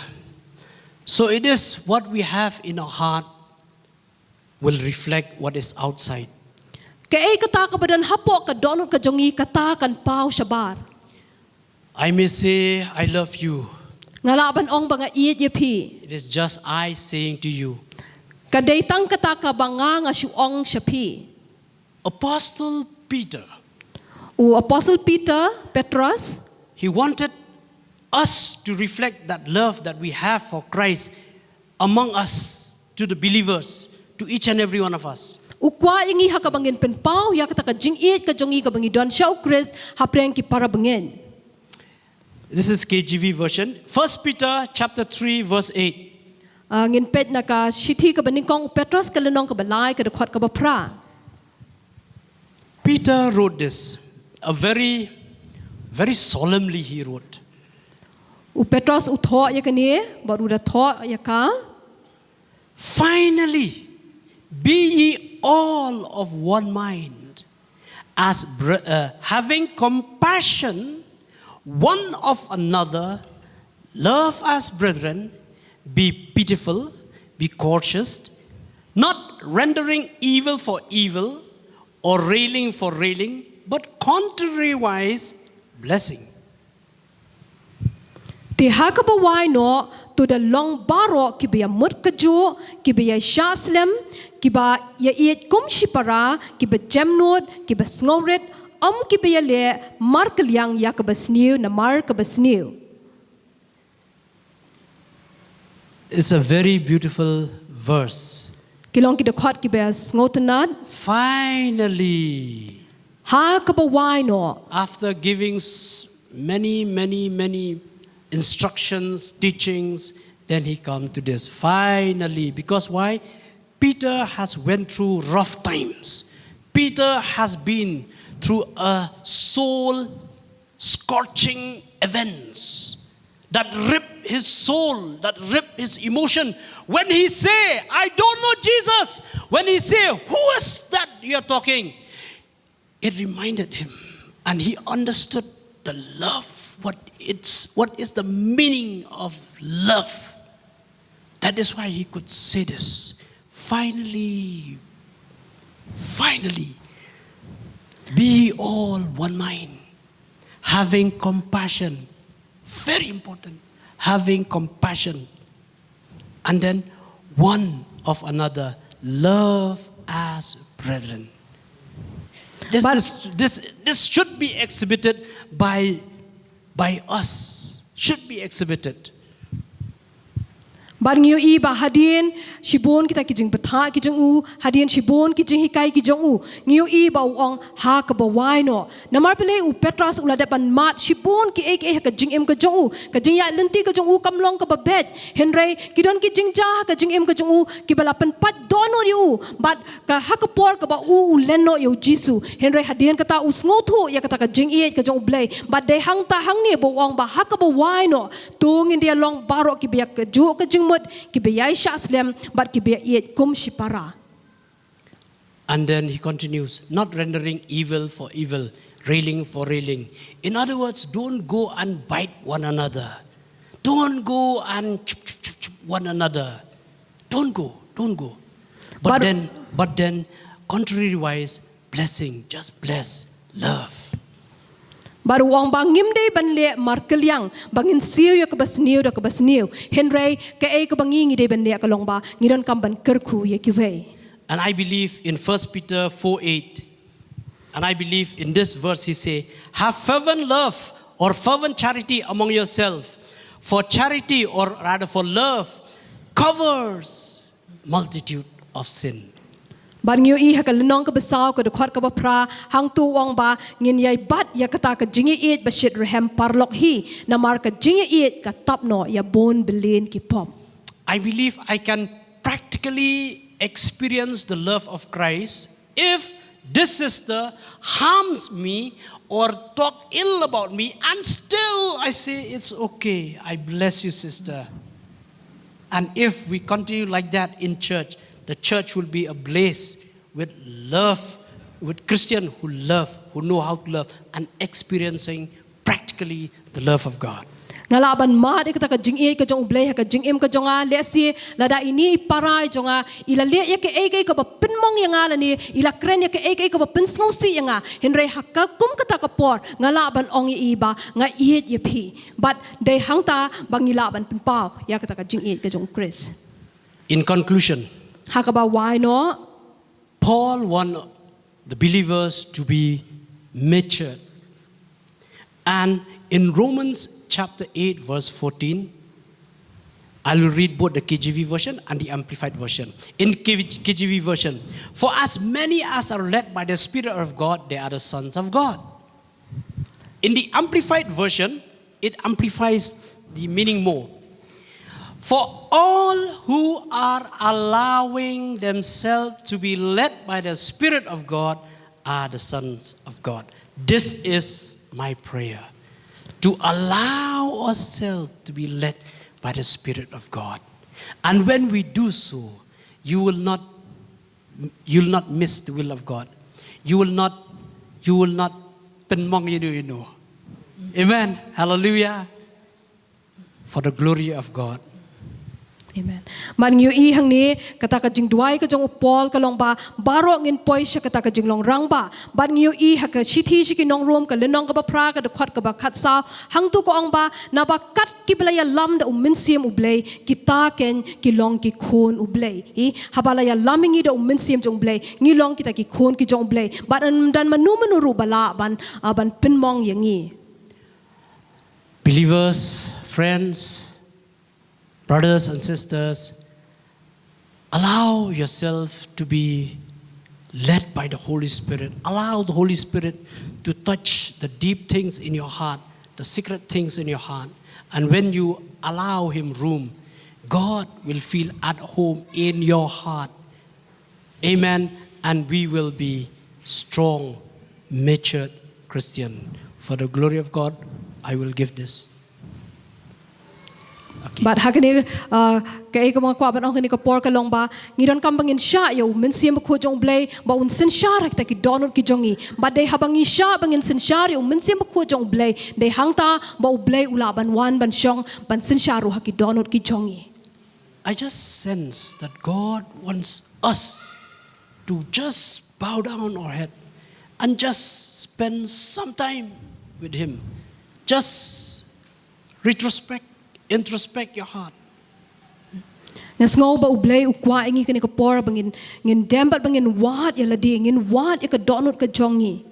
So it is what we have in our heart will reflect what is outside. Kaya kata ka badan hapo ka donut ka jongi kata kan pau shabar. I may say I love you. Ngalaban ong banga iit yapi. It is just I saying to you. Kadaytang kata ka banga nga shuong shapi. Apostle Peter, U Apostle Peter, Petrus, he wanted us to reflect that love that we have for Christ among us, to the believers, to each and every one of us. U kwa ingi hakabangin penpau ya kata ka jingit ka jongi ka bangi don syau Chris hapreng ki para bangin. This is KJV version. 1 Peter chapter 3 verse 8. Ngin pet na ka shithi ka baning kong Petrus ka lenong ka balai ka dekhot ka bapra. Peter wrote this. Very solemnly he wrote. U Petrus u tho ya ka ni, baru da tho ya ka. Finally, be ye all of one mind, as having compassion one of another, love as brethren, be pitiful, be cautious, not rendering evil for evil or railing for railing, but contrariwise blessing. Ti hakabawai no to the long baro ki be mut kaju ki be shaslem ki ba ya iet kum shipara ki be jemnod ki be sngoret ki be le markel yang ya ka besniu na mar ka besniu. It's a very beautiful verse. Kilong ki de khot ki be sngotenad. Finally, Hakabawai no after giving many instructions, teachings, then he come to this. Finally, because why? Peter has went through rough times. Peter has been through a soul-scorching events that rip his soul, that rip his emotion. When he say, I don't know Jesus, when he say, who is that you're talking? It reminded him, and he understood the love. What is the meaning of love? That is why he could say this. Finally, be all one mind, having compassion. Very important. Having compassion. And then one of another, love as brethren. This should be exhibited by us, should be exhibited. Bar ngiu I ba hadien shibon kita kijing betha kijing u hadien shibon kijing hikai kijing u ngiu I ba ong ha ka ba wai no namar pele u Petrus ula depan mat shibon ki ek ka jing em ka jong u ka jing ya lenti ka jong u kamlong ka ba bet henry kidon kijing ja ka jing em ka jong u ki bala pen pat dono yu bat ka ha ka por ka ba u lenno yu jisu henry hadien kata u sngotu ya kata ka jing e ka jong u blai bat de hang ta hang ni bo ong ba ha ka ba wai no tung in dia long baro ki biak ka ju ka jing ki be yaisha slem but ki be yet kum shipara. And then he continues, not rendering evil for evil, railing for railing. In other words, don't go and bite one another. Don't go and chup one another. Don't go. But then contrariwise, blessing, just bless, love. Baru wang bangim dei ban le markel yang bangin siu ya kabasniu da kabasniu henry ke e kabangi dei ban le kalong ba ngidon kamban kerku ye kiwe. And I believe in 1 Peter 4:8, and I believe in this verse he say, have fervent love or fervent charity among yourselves, for charity or rather for love covers multitude of sin. Bar ngiu I hakal nong ka basaw ka dekhot ka bapra hang tu wang ba ngin yai bat ya kata ka jingi it ba shit rehem parlok hi namar ka jingi it ka tapno ya bon belin ki pop. I believe I can practically experience the love of Christ if this sister harms me or talk ill about me, and still I say it's okay, I bless you, sister. And if we continue like that in church, the church will be ablaze with love, with Christians who love, who know how to love, and experiencing practically the love of God. Ngalaban ma de kata ka jing e ka jong blai ka jing em ka jonga le si lada ini parai jonga ila le ya ke e ka ba pinmong yang ala ni ila kren ya ke e ka ba pinsngau si yang henry hakka kum kata ka por ngalaban ong iba nga iet ye phi but de hangta bangilaban pinpao ya kata ka jing e ka jong Chris. In conclusion, Hakaba why no Paul want the believers to be matured. And in Romans chapter 8, verse 14, I will read both the KJV version and the Amplified version. In KJV version, for as many as are led by the Spirit of God, they are the sons of God. In the Amplified version, it amplifies the meaning more. For all who are allowing themselves to be led by the Spirit of God are the sons of God. This is my prayer, to allow ourselves to be led by the Spirit of God. And when we do so, you'll not miss the will of God. You will not penmong you. Amen. Hallelujah. For the glory of God. Amen. Man ngiu I hang ni kata ka Jingduwai ka jong upol ka long ba baro ngin poi sya kata ka jinglong rang ba ban ngiu I ha ka shithi shi ki nong rom ka lenong ka ba pra ka de khot ka ba khat sao hang tu ko ong ba na ba kat ki blaya lam da min siam ublei kita ken ki long ki khon ublei I habala ya laming I da min siam jong blei ngi long kita ki khon ki jong blei ban dan manu ru bala ban pinmong yangi. Believers, friends, brothers and sisters, allow yourself to be led by the Holy Spirit. Allow the Holy Spirit to touch the deep things in your heart, the secret things in your heart. And when you allow Him room, God will feel at home in your heart. Amen. And we will be strong, matured Christian. For the glory of God, I will give this. But hakani kay ka mga kwaban ang kani ka por ka long ba ngiron kambangin sya yo min siam ko jong blay ba un sen syar ta ki donor ki jongi but they habangi sya bangin sen syar yo min siam ko jong blay they hangta ba u blay ulaban wan ban syong ban sen syaru ha ki donor ki jongi. I just sense that God wants us to just bow down our head and just spend some time with Him. Just introspect your heart. Nas ngau ba ublay ukwa ingi kani ka por bangin ngin dembat bangin wat ya ladi ngin wat ka donut ka jongi.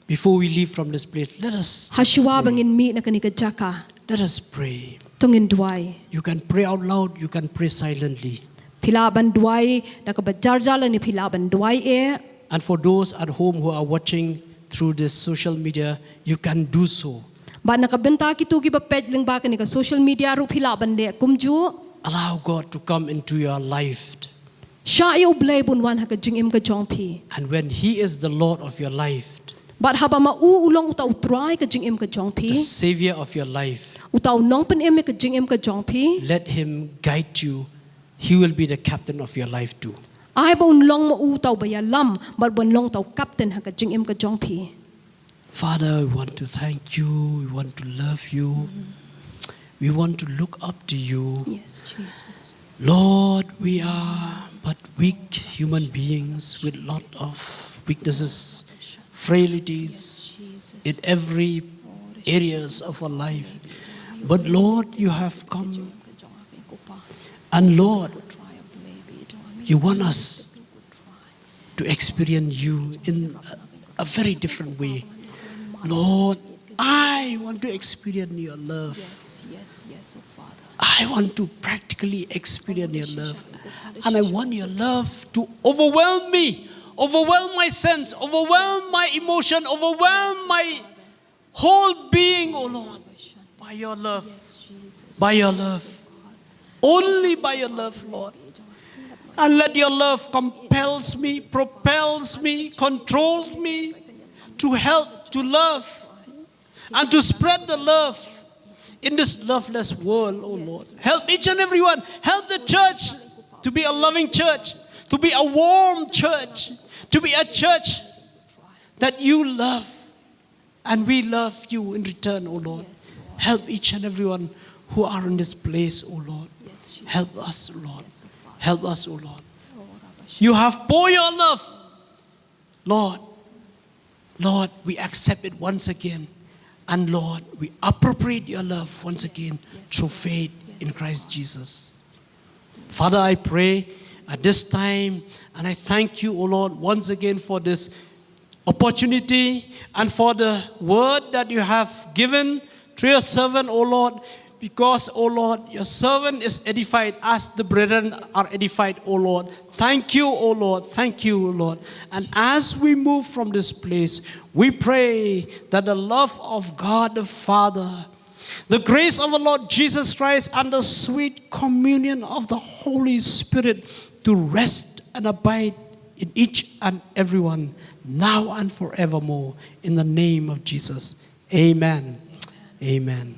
Before we leave from this place, let us Hashwa bangin mi na kani ka jaka. Let us pray. Tungin duwai. You can pray out loud, you can pray silently. Pilaban duwai na ka bajarjala ni pilaban duwai e. And for those at home who are watching through this social media, you can do so. Ba nakabenta kitu gi ba pedling ba kani ka social media ru pilaban de kumju. Allow God to come into your life. Sya yo blay bunwan ha ka jingim ka jongpi. And when He is the Lord of your life, But haba mauulong utaw try ka jingim ka jongpi. the Savior of your life, Utaw nong penem ka jingim ka jongpi. let Him guide you. He will be the captain of your life too. Ay ba unlong mautaw ba ya lam but bunlong taw captain ha ka jingim ka jongpi. Father, we want to thank you. We want to love you. We want to look up to you. Yes, Jesus. Lord, we are but weak human beings with lot of weaknesses, frailties in every areas of our life. But Lord, you have come. And Lord, you want us to experience you in a very different way. Lord, I want to experience your love. Yes, oh Father. I want to practically experience your love. And I want your love to overwhelm me, overwhelm my sense, overwhelm my emotion, overwhelm my whole being, oh Lord, by your love. By your love. Only by your love, Lord. And let your love compels me, propels me, controls me to help, to love, and to spread the love in this loveless world, oh Lord. Help each and every one. Help the church to be a loving church, to be a warm church, to be a church that you love and we love you in return, oh Lord. Help each and every one who are in this place, oh Lord. Help us, oh Lord. Help us, oh Lord. You have poured your love, Lord. Lord, we accept it once again. And Lord, we appropriate your love once again through faith in Christ Jesus. Father, I pray at this time, and I thank you, O Lord, once again for this opportunity and for the word that you have given through your servant, O Lord, because, O Lord, your servant is edified as the brethren are edified, O Lord. Thank you, O Lord. Thank you, O Lord. And as we move from this place, we pray that the love of God the Father, the grace of the Lord Jesus Christ, and the sweet communion of the Holy Spirit to rest and abide in each and everyone, now and forevermore, in the name of Jesus. Amen. Amen.